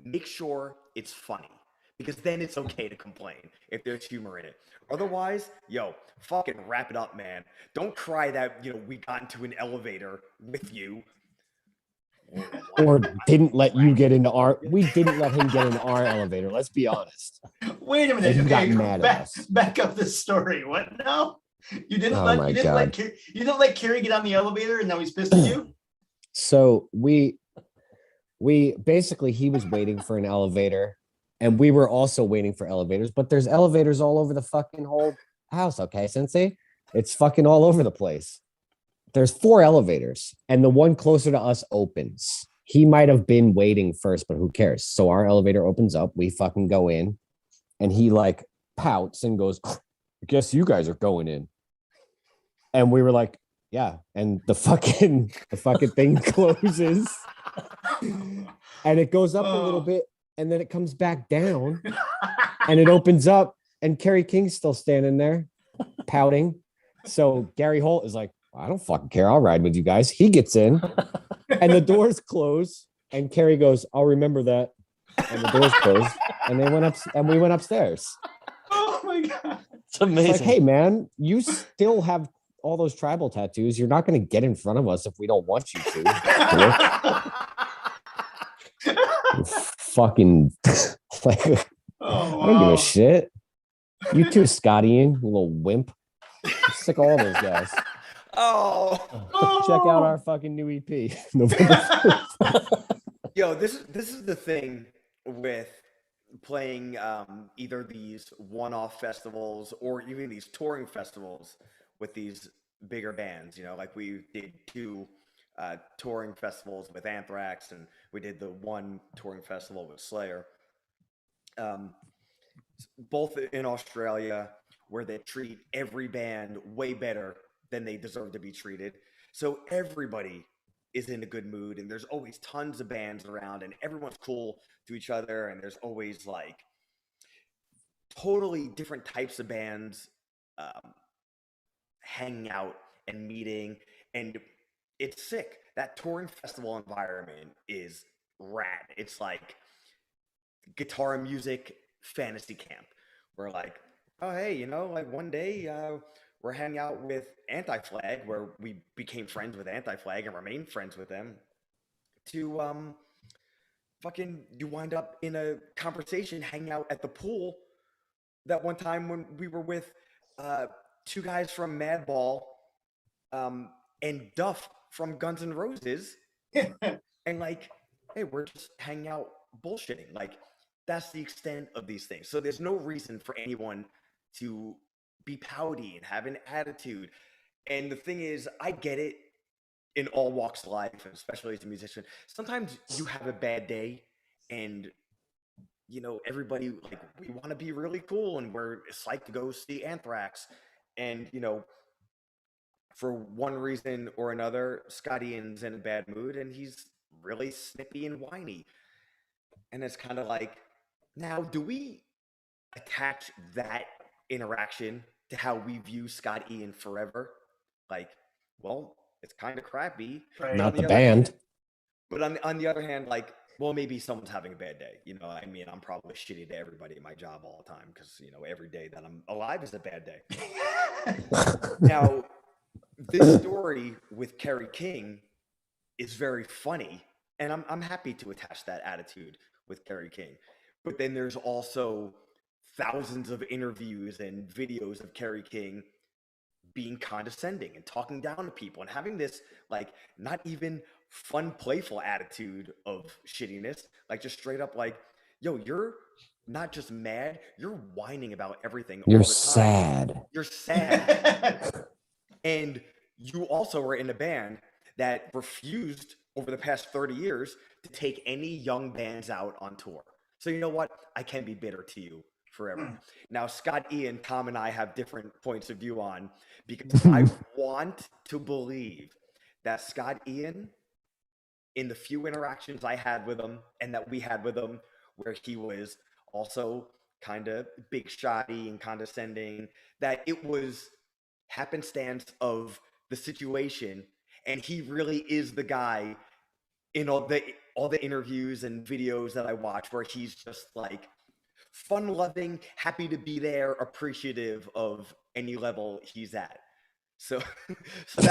make sure it's funny, because then it's okay to complain if there's humor in it. Otherwise, yo, fucking wrap it up, man. Don't cry that, you know, we got into an elevator with you. Or didn't let you get into we didn't let him get into our elevator. Let's be honest. Wait a minute. He got mad at us. Back up this story. What now? You didn't let Kerry get on the elevator, and now he's pissed at you? So we basically, he was waiting for an elevator, and we were also waiting for elevators, but there's elevators all over the fucking whole house, okay, Sensei? It's fucking all over the place. There's 4 elevators, and the one closer to us opens. He might have been waiting first, but who cares? So our elevator opens up, we fucking go in, and he like pouts and goes, "I guess you guys are going in." And we were like, yeah. And the fucking thing closes. And it goes up a little bit, and then it comes back down, and it opens up, and Kerry King's still standing there pouting. So Gary Holt is like, "I don't fucking care. I'll ride with you guys." He gets in, and the doors close, and Kerry goes, "I'll remember that." And the doors closed, and they went up, and we went upstairs. Oh my God. It's amazing. It's like, hey man, you still have all those tribal tattoos. You're not going to get in front of us if we don't want you to. Fucking like, I don't give a shit. You too, Scotty, you little wimp. I'm sick of all those guys. Oh, Check out our fucking new EP. November 5th. yo, this is the thing with playing either these one-off festivals or even these touring festivals with these bigger bands. You know, like we did two touring festivals with Anthrax, and we did the one touring festival with Slayer. Um, both in Australia, where they treat every band way better than they deserve to be treated. So everybody is in a good mood, and there's always tons of bands around, and everyone's cool to each other, and there's always like totally different types of bands um, hanging out and meeting, and it's sick. That touring festival environment is rad. It's like guitar music fantasy camp. We're like, oh hey, you know, like one day we're hanging out with Anti-Flag, where we became friends with Anti-Flag and remain friends with them. To fucking, you wind up in a conversation hanging out at the pool that one time when we were with uh, two guys from Madball um, and Duff from Guns N' Roses, and like, hey, we're just hanging out bullshitting. Like, that's the extent of these things. So there's no reason for anyone to be pouty and have an attitude. And the thing is, I get it in all walks of life, and especially as a musician. Sometimes you have a bad day, and you know, everybody like we want to be really cool, and we're psyched to go see Anthrax, and you know, for one reason or another, Scott Ian's in a bad mood, and he's really snippy and whiny, and it's kind of like, now do we attach that interaction to how we view Scott Ian forever? Like, well, it's kind of crappy. Right. Not the other band. hand, but on the other hand, like, well, maybe someone's having a bad day. You know, I mean, I'm probably shitty to everybody at my job all the time because, you know, every day that I'm alive is a bad day. Now, this story with Kerry King is very funny, and I'm happy to attach that attitude with Kerry King. But then there's also thousands of interviews and videos of Kerry King being condescending and talking down to people and having this like not even fun playful attitude of shittiness, like just straight up like, yo, you're not just mad, you're whining about everything all You're the time. sad. You're sad. And you also were in a band that refused over the past 30 years to take any young bands out on tour. So you know what? I can be bitter to you forever. Now, Scott Ian, Tom, and I have different points of view on, because I want to believe that Scott Ian, in the few interactions I had with him and that we had with him, where he was also kind of big shotty and condescending, that it was happenstance of the situation, and he really is the guy in all the interviews and videos that I watch where he's just like fun loving, happy to be there, appreciative of any level he's at. So so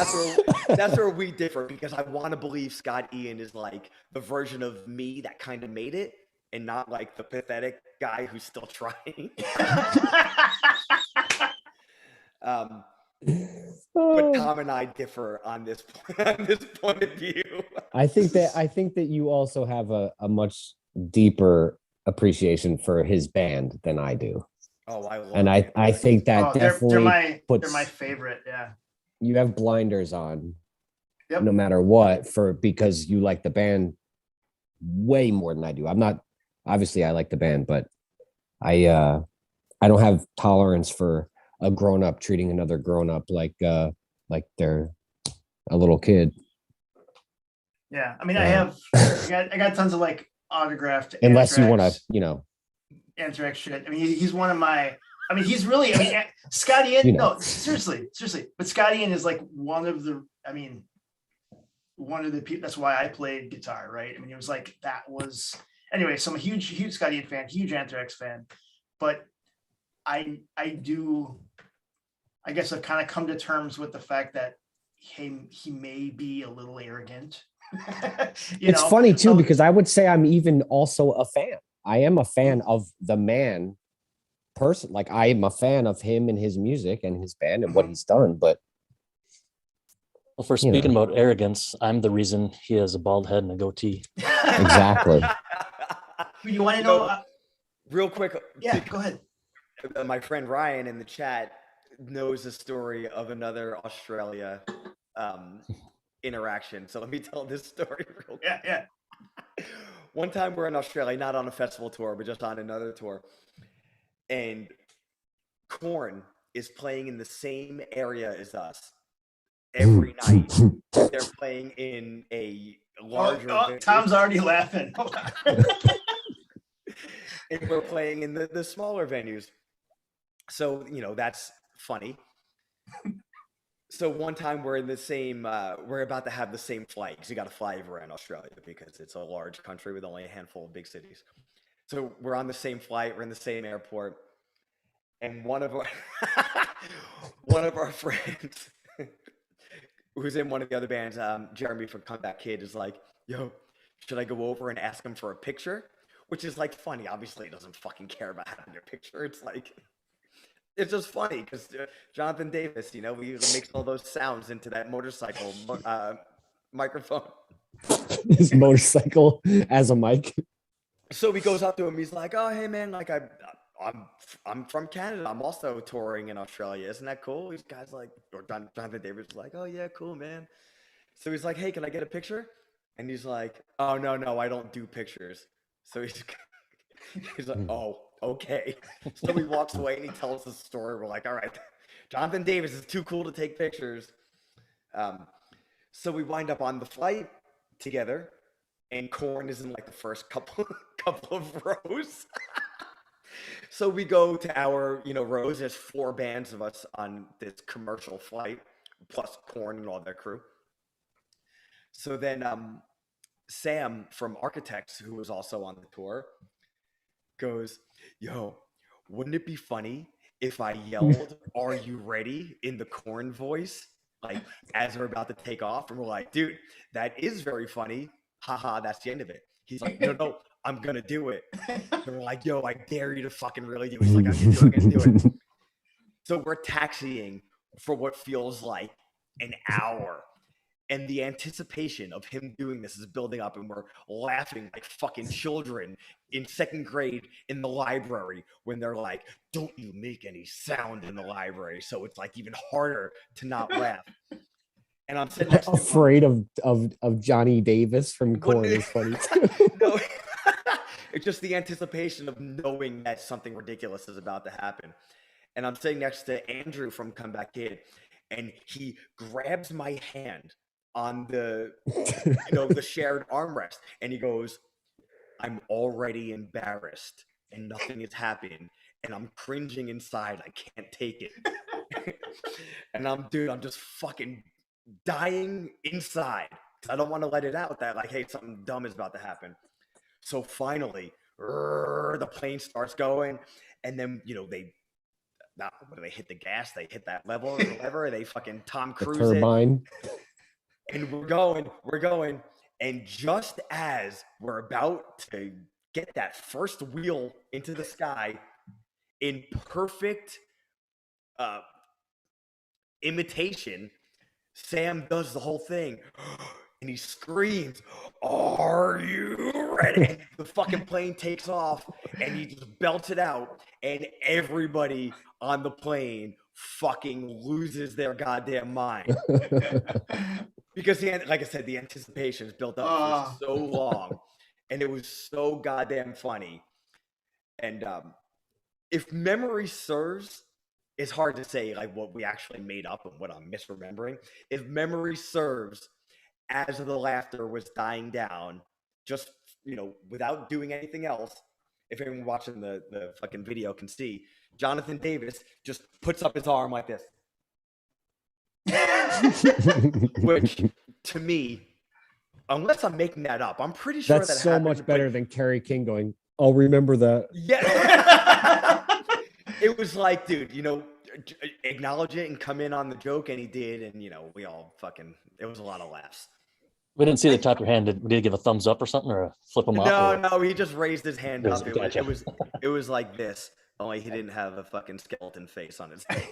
that's where we differ, because I want to believe Scott Ian is like the version of me that kind of made it, and not like the pathetic guy who's still trying. But Tom and I differ on this point of view. I think that you also have a much deeper appreciation for his band than I do. Oh, I love And it. I think that definitely they're my favorite. Yeah. You have blinders on, Yep. no matter what, because you like the band way more than I do. I'm not, obviously I like the band, but I don't have tolerance for a grown up treating another grown up like they're a little kid. Yeah, I mean, I got tons of like autographed. Unless you want to, you know, Anthrax shit. I mean, he's one of my. I mean, he's really. I mean, Scott Ian. You know. No, seriously. But Scott Ian is like one of the. I mean, one of the people. That's why I played guitar, right? I mean, it was like that was. Anyway, so I'm a huge Scott Ian fan, huge Anthrax fan, but I do. I guess I've kind of come to terms with the fact that he may be a little arrogant. It's funny too, because I would say I'm even also a fan. I am a fan of the man person. Like I am a fan of him and his music and his band and what he's done. But Well, for You know. speaking about arrogance, I'm the reason he has a bald head and a goatee. Exactly. You want to know? Real quick, Yeah, go ahead. my friend Ryan in the chat knows the story of another Australia interaction. So let me tell this story real quick. Yeah. One time we're in Australia, not on a festival tour, but just on another tour. And Korn is playing in the same area as us every night. They're playing in a larger venue. Tom's already laughing. And we're playing in the smaller venues. So, that's funny. So one time we're in the same, we're about to have the same flight because you got to fly everywhere Australia because it's a large country with only a handful of big cities. So we're on the same flight, we're in the same airport, and one of our friends who's in one of the other bands, Jeremy from Comeback Kid, is like, yo, should I go over and ask him for a picture? Which is like funny. Obviously, he doesn't fucking care about having your picture. It's like, it's just funny because Jonathan Davis, he makes all those sounds into that motorcycle microphone. His motorcycle as a mic. So he goes up to him. He's like, "Oh, hey man, like I'm from Canada. I'm also touring in Australia. Isn't that cool?" These guys like, or Jonathan Davis is like, "Oh yeah, cool, man." So he's like, "Hey, can I get a picture?" And he's like, "Oh no, I don't do pictures." So he's like, "Oh, okay." So he walks away and he tells the story. We're like, "All right, Jonathan Davis is too cool to take pictures." So we wind up on the flight together, and Korn is in like the first couple of rows. So we go to our rows. There's 4 bands of us on this commercial flight, plus Korn and all their crew. So then Sam from Architects, who was also on the tour, goes, "Yo, wouldn't it be funny if I yelled, 'Are you ready?' in the Korn voice, like as we're about to take off?" And we're like, "Dude, that is very funny. Haha, that's the end of it." He's like, no, I'm gonna do it. And we're like, "Yo, I dare you to fucking really do it." He's like, "I'm gonna do it." So we're taxiing for what feels like an hour. And the anticipation of him doing this is building up, and we're laughing like fucking children in 2nd grade in the library when they're like, "Don't you make any sound in the library." So it's like even harder to not laugh. And I'm sitting next to Afraid of Johnny Davis from Korn is funny too. No, it's just the anticipation of knowing that something ridiculous is about to happen. And I'm sitting next to Andrew from Comeback Kid, and he grabs my hand on the the shared armrest, and he goes, "I'm already embarrassed and nothing is happening, and I'm cringing inside. I can't take it." And I'm just fucking dying inside because I don't want to let it out that like, hey, something dumb is about to happen. So finally, the plane starts going, and then when they hit the gas, they hit that level or whatever, they fucking Tom Cruise turbine. And we're going, and just as we're about to get that first wheel into the sky in perfect imitation, Sam does the whole thing, and he screams, "Are you ready?" And the fucking plane takes off, and he just belts it out, and everybody on the plane fucking loses their goddamn mind. Because like I said, the anticipation is built up for so long, and it was so goddamn funny. And if memory serves, it's hard to say like what we actually made up and what I'm misremembering. If memory serves, as the laughter was dying down, just without doing anything else, if anyone watching the fucking video can see, Jonathan Davis just puts up his arm like this. Which, to me, unless I'm making that up, I'm pretty sure That's that so happened, much better than Kerry King going, "I'll remember that." Yeah. It was like, dude, acknowledge it and come in on the joke, and he did, and we all fucking, it was a lot of laughs. We didn't see the top of your hand. Did he give a thumbs up or something, or a flip him off? No, he just raised his hand up. Gotcha. It was like this, only he didn't have a fucking skeleton face on his head.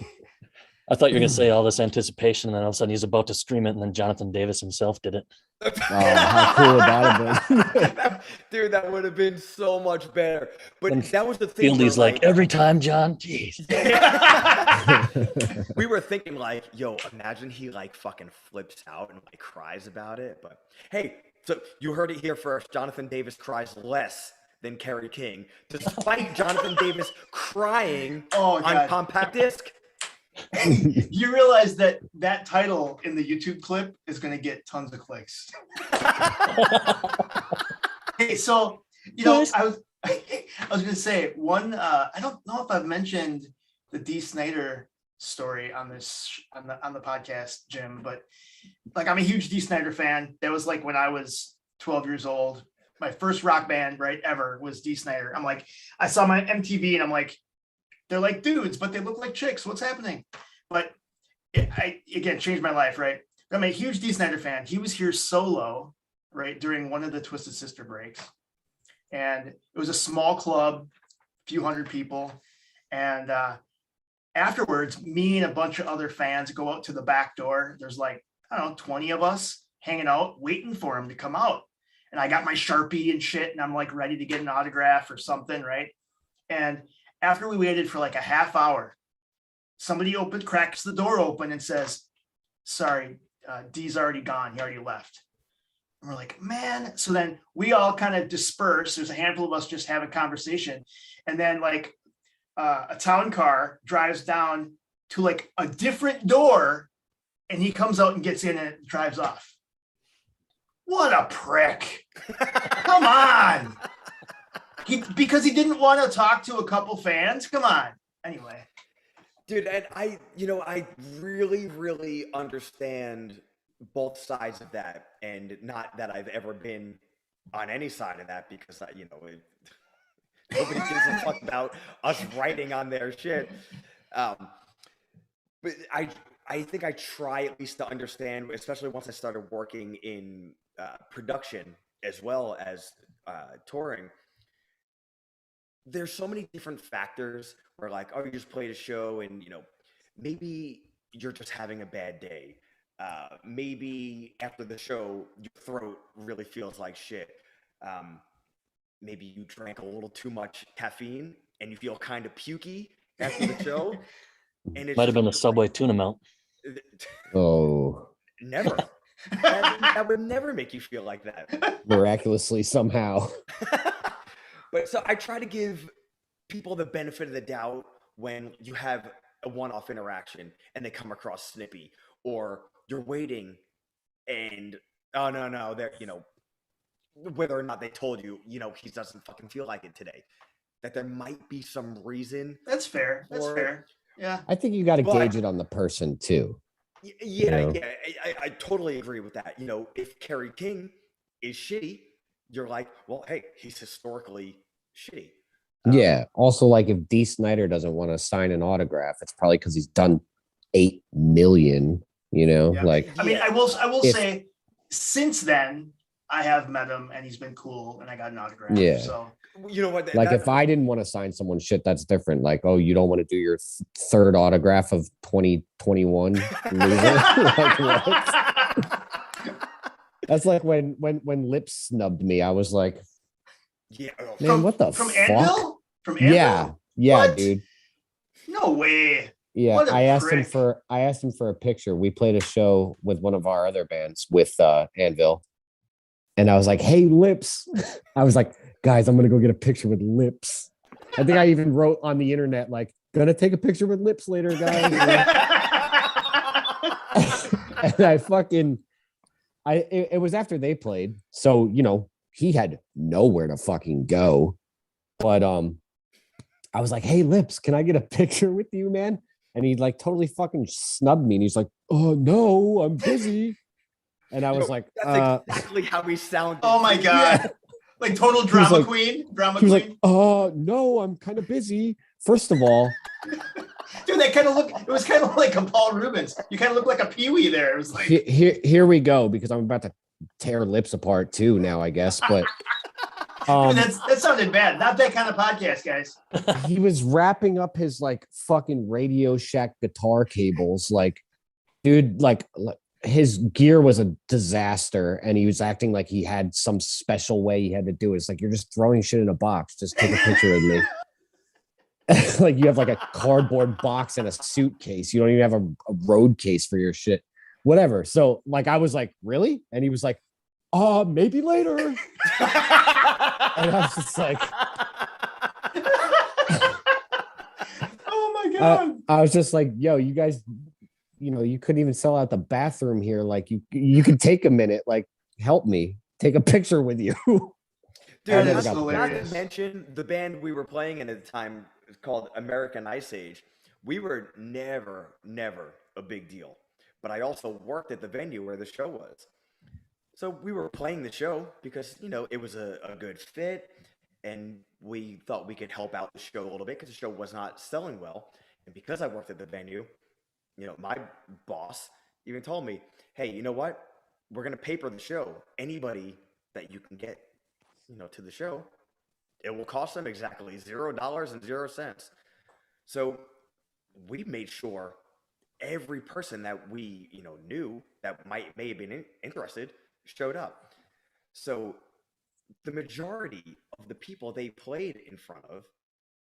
I thought you were gonna say all this anticipation, and then all of a sudden he's about to stream it, and then Jonathan Davis himself did it. Oh, how cool would that have been? Dude, that would have been so much better. But And that was the thing. Fieldy's where, like, every time, John. Jeez. we were thinking like, yo, imagine he like fucking flips out and like cries about it. But hey, so you heard it here first. Jonathan Davis cries less than Kerry King, despite Jonathan Davis crying on God. compact disc. You realize that title in the YouTube clip is going to get tons of clicks. Hey, so I was going to say one. I don't know if I've mentioned the Dee Snider story on the podcast, Jim, but like I'm a huge Dee Snider fan. That was like when I was 12 years old. My first rock band, right, ever was Dee Snider. I'm like, I saw my MTV and I'm like, they're like dudes, but they look like chicks. What's happening? But I again changed my life, right? I'm a huge Dee Snider fan. He was here solo, right, during one of the Twisted Sister breaks. And it was a small club, few hundred people. And afterwards, me and a bunch of other fans go out to the back door. There's like, I don't know, 20 of us hanging out, waiting for him to come out. And I got my Sharpie and shit, and I'm like ready to get an autograph or something, right? And after we waited for like a half hour, somebody cracks the door open and says, sorry, Dee's already gone. He already left. And we're like, man. So then we all kind of disperse. There's a handful of us just have a conversation. And then like a town car drives down to like a different door, and he comes out and gets in and drives off. What a prick. Come on. Because he didn't want to talk to a couple fans. Come on. Anyway. Dude, and I really, really understand both sides of that, and not that I've ever been on any side of that, because nobody gives a fuck about us writing on their shit. But I think I try at least to understand, especially once I started working in production as well as touring. There's so many different factors where like, oh, you just played a show and, maybe you're just having a bad day. Maybe after the show, your throat really feels like shit. Maybe you drank a little too much caffeine and you feel kind of pukey after the show. And it Might have been the Subway tuna melt. Oh, Never. That would never make you feel like that. miraculously somehow. But so I try to give people the benefit of the doubt when you have a one-off interaction and they come across snippy, or you're waiting and no, they're whether or not they told you, he doesn't fucking feel like it today, that there might be some reason. That's fair. That's fair. Yeah. I think you got to gauge it on the person too. Yeah, I totally agree with that. If Kerry King is shitty, you're like, well, hey, he's historically shitty. Yeah. Also, like if Dee Snider doesn't want to sign an autograph, it's probably because he's done 8 million. Yeah. Like, I mean, I will say, since then, I have met him and he's been cool, and I got an autograph. Yeah. So you know what? Like if I didn't want to sign someone's shit, that's different. Like, oh, you don't want to do your third autograph of 2021 loser? Like, what? That's like when Lips snubbed me. I was like, yeah, man, what the from fuck? Anvil? From Anvil? Yeah, What? dude. No way. Yeah, What a I asked prick. him for a picture. We played a show with one of our other bands with Anvil, and I was like, "Hey, Lips!" I was like, "Guys, I'm gonna go get a picture with Lips." I think I even wrote on the internet like, "Gonna take a picture with Lips later, guys." And it was after they played, so he had nowhere to fucking go. But I was like, "Hey, Lips, can I get a picture with you, man?" And he like totally fucking snubbed me, and he's like, "Oh no, I'm busy." And I was like, that's exactly how we sound. Oh my God. Yeah. Like total drama like- queen. Drama He was queen. like, no, I'm kind of busy. First of all, Dude, it was kind of like a Paul Rubens. You kind of look like a Pee-wee there. It was like, here we go, because I'm about to tear Lips apart too now, I guess. But That sounded bad. Not that kind of podcast, guys. He was wrapping up his like fucking Radio Shack guitar cables. Like, dude, like his gear was a disaster, and he was acting like he had some special way he had to do it. It's like, you're just throwing shit in a box. Just take a picture with me. Like, you have like a cardboard box and a suitcase. You don't even have a road case for your shit. Whatever. So like, I was like, really? And he was like, maybe later. And I was just like, Oh my God. I was just like, yo, you guys, you know, you couldn't even sell out the bathroom here. Like, you could take a minute, like, help me take a picture with you. Dude, That's not hilarious. to mention the band we were playing in at the time is called American Ice Age. We were never a big deal. But I also worked at the venue where the show was. So we were playing the show because, you know, it was a good fit, and we thought we could help out the show a little bit because the show was not selling well. And because I worked at the venue, you know, my boss even told me, hey, you know what? We're going to paper the show. Anybody that you can get, you know, to the show, it will cost them exactly $0.00. So we made sure every person that we, you know, knew that may have been interested showed up. So the majority of the people they played in front of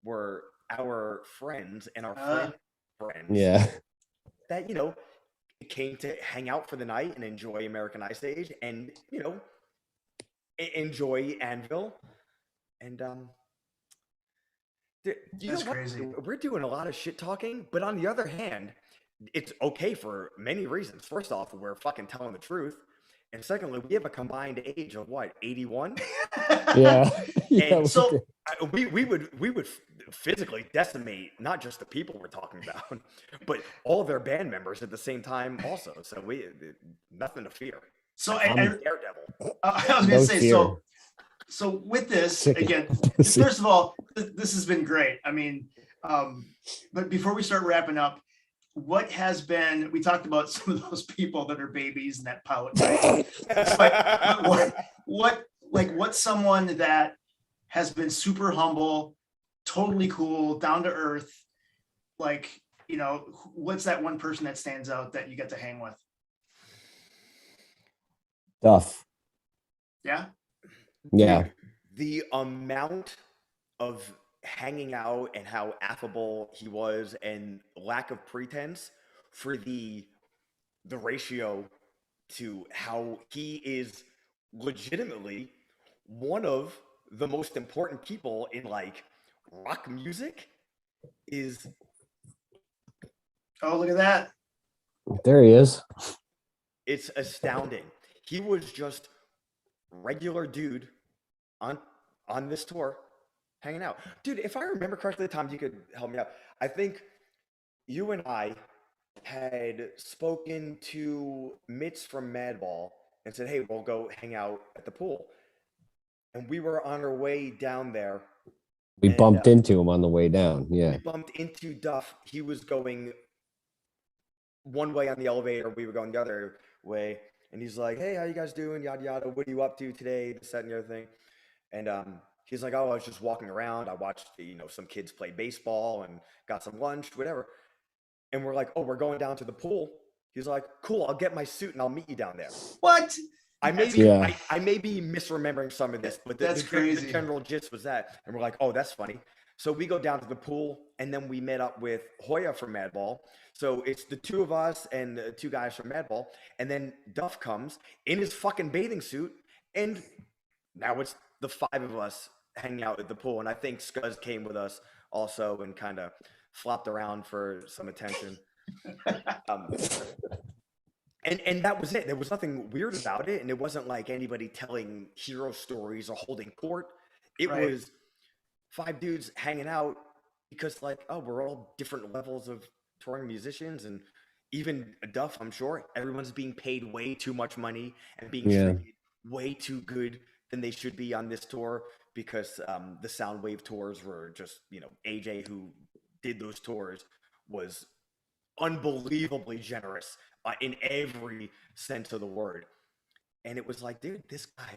were our friends and our friends Yeah. that, you know, came to hang out for the night and enjoy American Ice Age and, you know, enjoy Anvil. And you know That's what? crazy. We're doing a lot of shit talking, but on the other hand, it's okay for many reasons. First off, we're fucking telling the truth. And secondly, we have a combined age of what, 81? Yeah. Yeah. And So we would physically decimate not just the people we're talking about, but all their band members at the same time also. So we nothing to fear. and Daredevil. I was gonna No say, fear. so with this, Sick. again, first of all, this has been great. I mean, but before we start wrapping up, what has been, we talked about some of those people that are babies and that pout, right? But what's someone that has been super humble, totally cool, down to earth, like, you know, what's that one person that stands out that you get to hang with? Duff. Yeah. Yeah. Dude, the amount of hanging out and how affable he was and lack of pretense for the ratio to how he is legitimately one of the most important people in like rock music is Oh, look at that. There he is. it's astounding. He was just regular dude on this tour hanging out. Dude, if I remember correctly, Tom, you could help me out. I think you and I had spoken to Mitz from Madball and said, hey, we'll go hang out at the pool. And we were on our way down there. We And, bumped into him on the way down. We Yeah. bumped into Duff. He was going one way on the elevator. We were going the other way. And he's like, hey, how you guys doing? Yada, yada. What are you up to today? This, that, and the other thing. And he's like, oh, I was just walking around. I watched, you know, some kids play baseball and got some lunch, whatever. And we're like, oh, we're going down to the pool. He's like, cool, I'll get my suit and I'll meet you down there. What? I may be misremembering some of this, but That's the crazy. general gist was that. And we're like, oh, that's funny. So we go down to the pool, and then we met up with Hoya from Madball. So it's the two of us and the two guys from Madball. And then Duff comes in his fucking bathing suit, and now it's the five of us hanging out at the pool. And I think Scuzz came with us also and kind of flopped around for some attention. And that was it. There was nothing weird about it, and it wasn't like anybody telling hero stories or holding court. It Right. was five dudes hanging out because, like, oh, we're all different levels of touring musicians, and even Duff, I'm sure everyone's being paid way too much money and being treated way too good than they should be on this tour because the Soundwave tours were just, you know, AJ, who did those tours, was unbelievably generous in every sense of the word. And it was like, dude, this guy,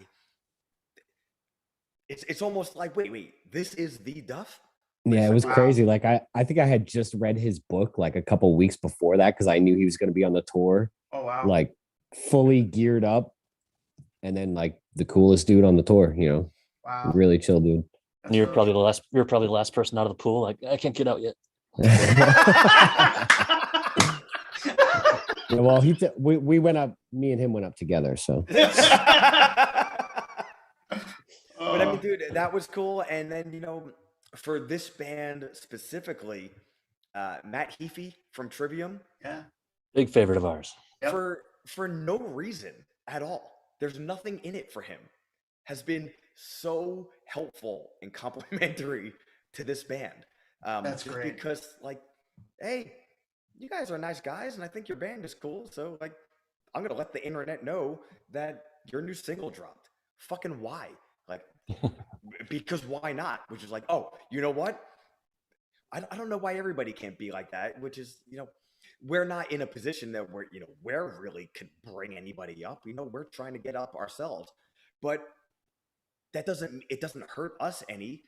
it's almost like, wait, this is the Duff? Yeah, it was Wow. crazy. Like I think I had just read his book like a couple weeks before that because I knew he was going to be on the tour, Oh wow. like fully geared up, and then like the coolest dude on the tour. Wow. Really chill dude. That's You're really probably the last. You're probably the last person out of the pool. Like, I can't get out yet. Yeah, well, we went up. Me and him went up together. So But I mean, Oh, dude, that was cool. And then, for this band specifically, Matt Heaphy from Trivium, yeah. Big favorite of ours. Yep. for no reason at all, there's nothing in it for him, has been so helpful and complimentary to this band. That's just great. because, like, hey, you guys are nice guys, and I think your band is cool. So, like, I'm gonna let the internet know that your new single dropped. Fucking why? Like, because why not? Which is like, oh, you know what? I don't know why everybody can't be like that. Which is, we're not in a position that we're really could bring anybody up. We're trying to get up ourselves, but it doesn't hurt us any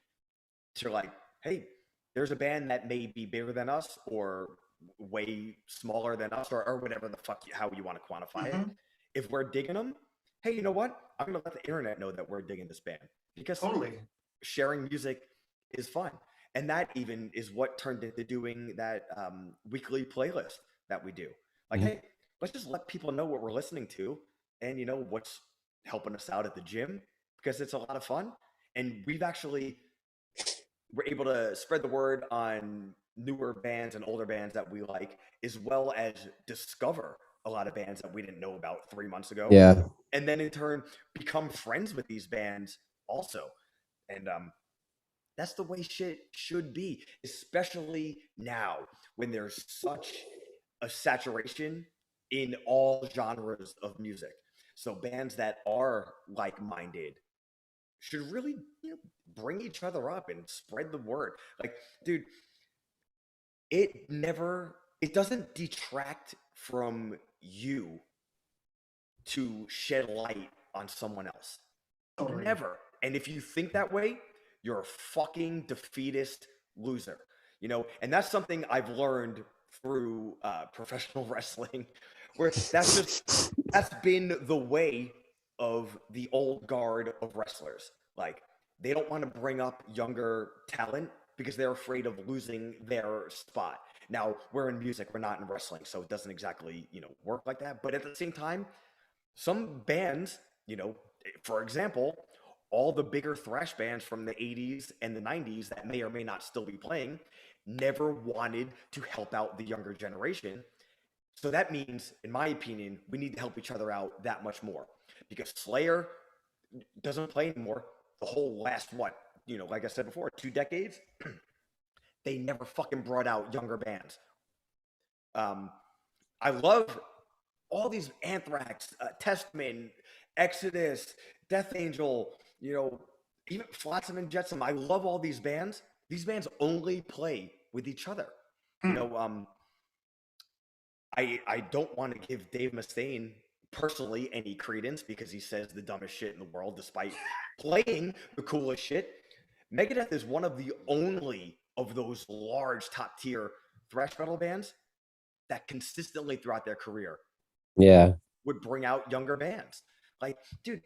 to, like, hey, there's a band that may be bigger than us or way smaller than us, or whatever the fuck how you want to quantify it. Mhm. If we're digging them, hey, you know what? I'm gonna let the internet know that we're digging this band because Totally. sharing music is fun, and that even is what turned into doing that weekly playlist that we do. Like, Mhm. hey, let's just let people know what we're listening to, and what's helping us out at the gym, because it's a lot of fun, and we're able to spread the word on newer bands and older bands that we like, as well as discover a lot of bands that we didn't know about 3 months ago, Yeah. and then in turn become friends with these bands also. And that's the way shit should be, especially now when there's such a saturation in all genres of music. So bands that are like-minded should really, bring each other up and spread the word. Like, dude, it doesn't detract from you to shed light on someone else. Totally. Never. And if you think that way, you're a fucking defeatist loser. And that's something I've learned through professional wrestling, where that's been the way of the old guard of wrestlers. Like, they don't want to bring up younger talent because they're afraid of losing their spot. Now, we're in music, we're not in wrestling, so it doesn't exactly, work like that. But at the same time, some bands, for example, all the bigger thrash bands from the 80s and the 90s that may or may not still be playing never wanted to help out the younger generation. So that means, in my opinion, we need to help each other out that much more, because Slayer doesn't play anymore. The whole last, like I said before, 2 decades, they never fucking brought out younger bands. I love all these Anthrax, Testament, Exodus, Death Angel, even Flotsam and Jetsam. I love all these bands. These bands only play with each other. Hmm. I don't want to give Dave Mustaine personally any credence because he says the dumbest shit in the world despite playing the coolest shit. Megadeth is one of the only of those large top tier thrash metal bands that consistently throughout their career Yeah. would bring out younger bands. Like, dude,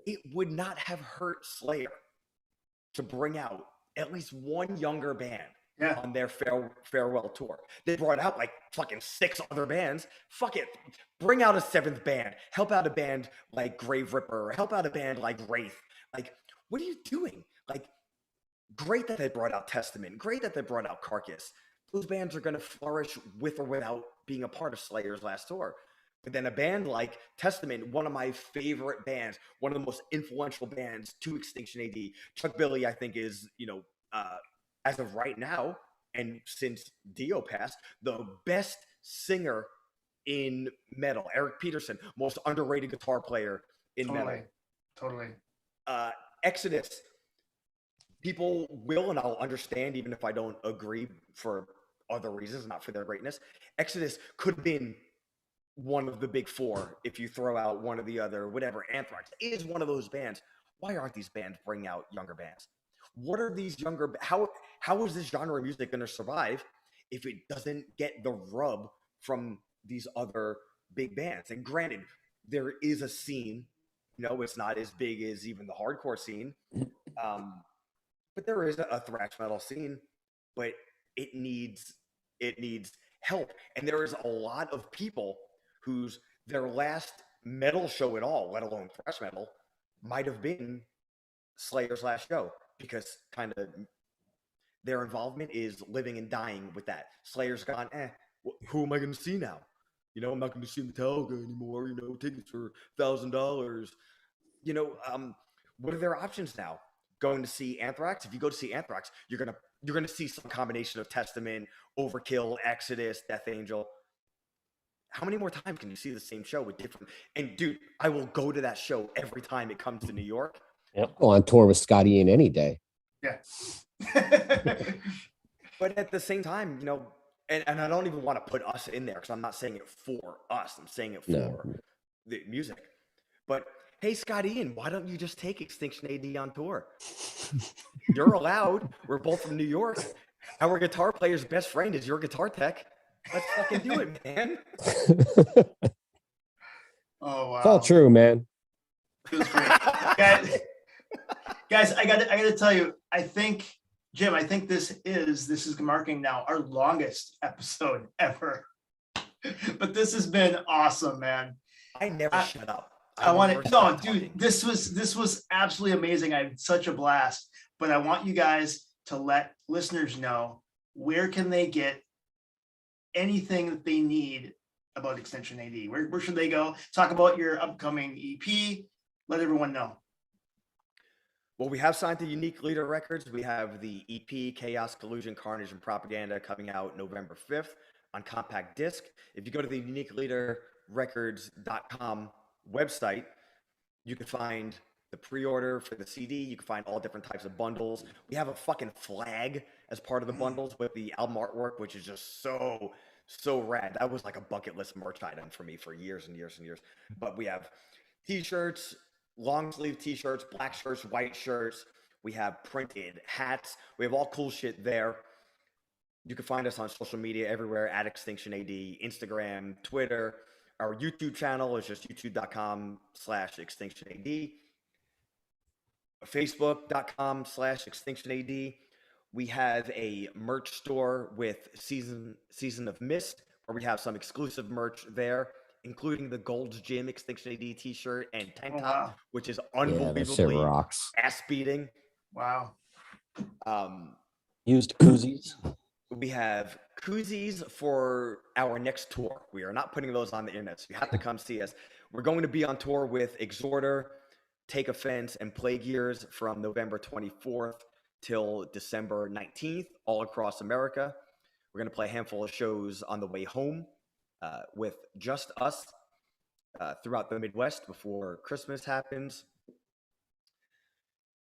it would not have hurt Slayer to bring out at least one younger band Yeah. on their farewell tour. They brought out like fucking 6 other bands. Fuck it. Bring out a 7th band. Help out a band like Grave Ripper. Help out a band like Wraith. Like, what are you doing? Like, great that they brought out Testament. Great that they brought out Carcass. Those bands are going to flourish with or without being a part of Slayer's last tour. But then a band like Testament, one of my favorite bands, one of the most influential bands to Extinction AD. Chuck Billy, I think, is, as of right now, and since Dio passed, the best singer in metal. Eric Peterson, most underrated guitar player in metal. Totally. Exodus, people will, and I'll understand even if I don't agree for other reasons, not for their greatness. Exodus could have been one of the big 4 if you throw out one of the other, whatever. Anthrax is one of those bands. why aren't these bands bringing out younger bands? What are these younger? How is this genre of music going to survive if it doesn't get the rub from these other big bands? And granted, there is a scene. It's not as big as even the hardcore scene, but there is a thrash metal scene. But it needs help, and there is a lot of people whose their last metal show at all, let alone thrash metal, might have been Slayer's last show, because kind of their involvement is living and dying with that. Slayer's gone. Who am I going to see now? I'm not going to see Metallica anymore. Tickets for $1,000. What are their options now? Going to see Anthrax? If you go to see Anthrax, you're gonna see some combination of Testament, Overkill, Exodus, Death Angel. How many more times can you see the same show with different? And dude, I will go to that show every time it comes to New York. Yep. Go on tour with Scotty in any day. Yeah. But at the same time, and I don't even want to put us in there, because I'm not saying it for us. I'm saying it for the music. But hey, Scott Ian, why don't you just take Extinction AD on tour? You're allowed. We're both from New York. Our guitar player's best friend is your guitar tech. Let's fucking do it, man. Oh wow. It's all true, man. It was great. guys, I gotta tell you, I think, Jim, this is marking now our longest episode ever. But this has been awesome, man. I never shut up. Dude, this was absolutely amazing. I had such a blast. But I want you guys to let listeners know, where can they get anything that they need about Extinction AD? Where should they go? Talk about your upcoming EP. Let everyone know. Well, we have signed to Unique Leader Records. We have the EP Chaos, Collusion, Carnage, and Propaganda coming out November 5th on compact disc. If you go to the uniqueleaderrecords.com website, you can find the pre-order for the CD. You can find all different types of bundles. We have a fucking flag as part of the bundles with the album artwork, which is just so rad. That was like a bucket list merch item for me for years and years and years. But we have t-shirts, long sleeve t-shirts, black shirts, white shirts. We have printed hats. We have all cool shit there. You can find us on social media everywhere at Extinction AD, Instagram, Twitter. Our YouTube channel is just youtube.com/Extinction AD. Facebook.com/Extinction AD. We have a merch store with Season of Mist, where we have some exclusive merch there, including the Gold's Gym Extinction AD t-shirt and tank top, which is unbelievably ass beating. Wow. Used koozies. We have koozies for our next tour. We are not putting those on the internet, so you have to come see us. We're going to be on tour with Exhorter, Take Offense, and Plague Years from November 24th till December 19th, all across America. We're going to play a handful of shows on the way home with just us throughout the Midwest before Christmas happens.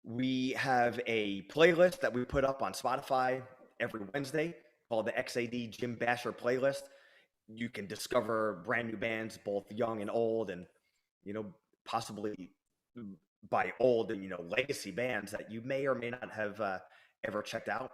We have a playlist that we put up on Spotify every Wednesday called the XAD Jim Basher playlist. You can discover brand new bands, both young and old, and possibly by old, legacy bands that you may or may not have ever checked out.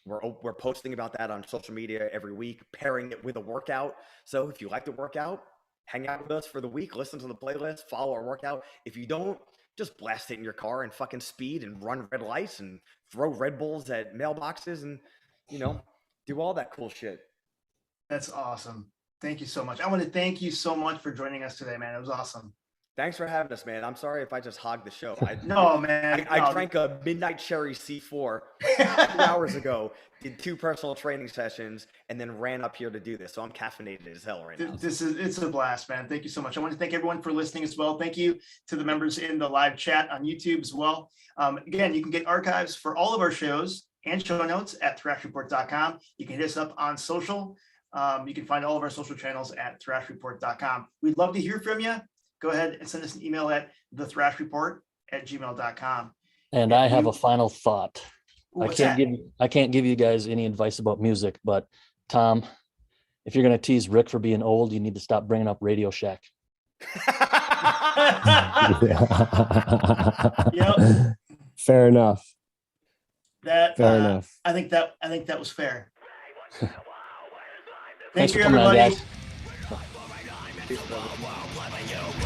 We're posting about that on social media every week, pairing it with a workout. So if you like to work out, hang out with us for the week, listen to the playlist, follow our workout. If you don't, just blast it in your car and fucking speed and run red lights and throw Red Bulls at mailboxes and, do all that cool shit. That's awesome. Thank you so much. I want to thank you so much for joining us today, man. It was awesome. Thanks for having us, man. I'm sorry if I just hogged the show. I drank a Midnight Cherry C4 2 hours ago, did 2 personal training sessions, and then ran up here to do this. So I'm caffeinated as hell right now. It's a blast, man. Thank you so much. I want to thank everyone for listening as well. Thank you to the members in the live chat on YouTube as well. Again, you can get archives for all of our shows and show notes at thrashreport.com. You can hit us up on social. You can find all of our social channels at thrashreport.com. We'd love to hear from you. Go ahead and send us an email at thethrashreport@gmail.com. And I have a final thought. Ooh, I can't give you guys any advice about music, but Tom, if you're going to tease Rick for being old, you need to stop bringing up Radio Shack. Yep. Fair enough. That Fair enough. I think that was fair. Thanks Thank for you, coming on, everybody. guys. Peace, brother.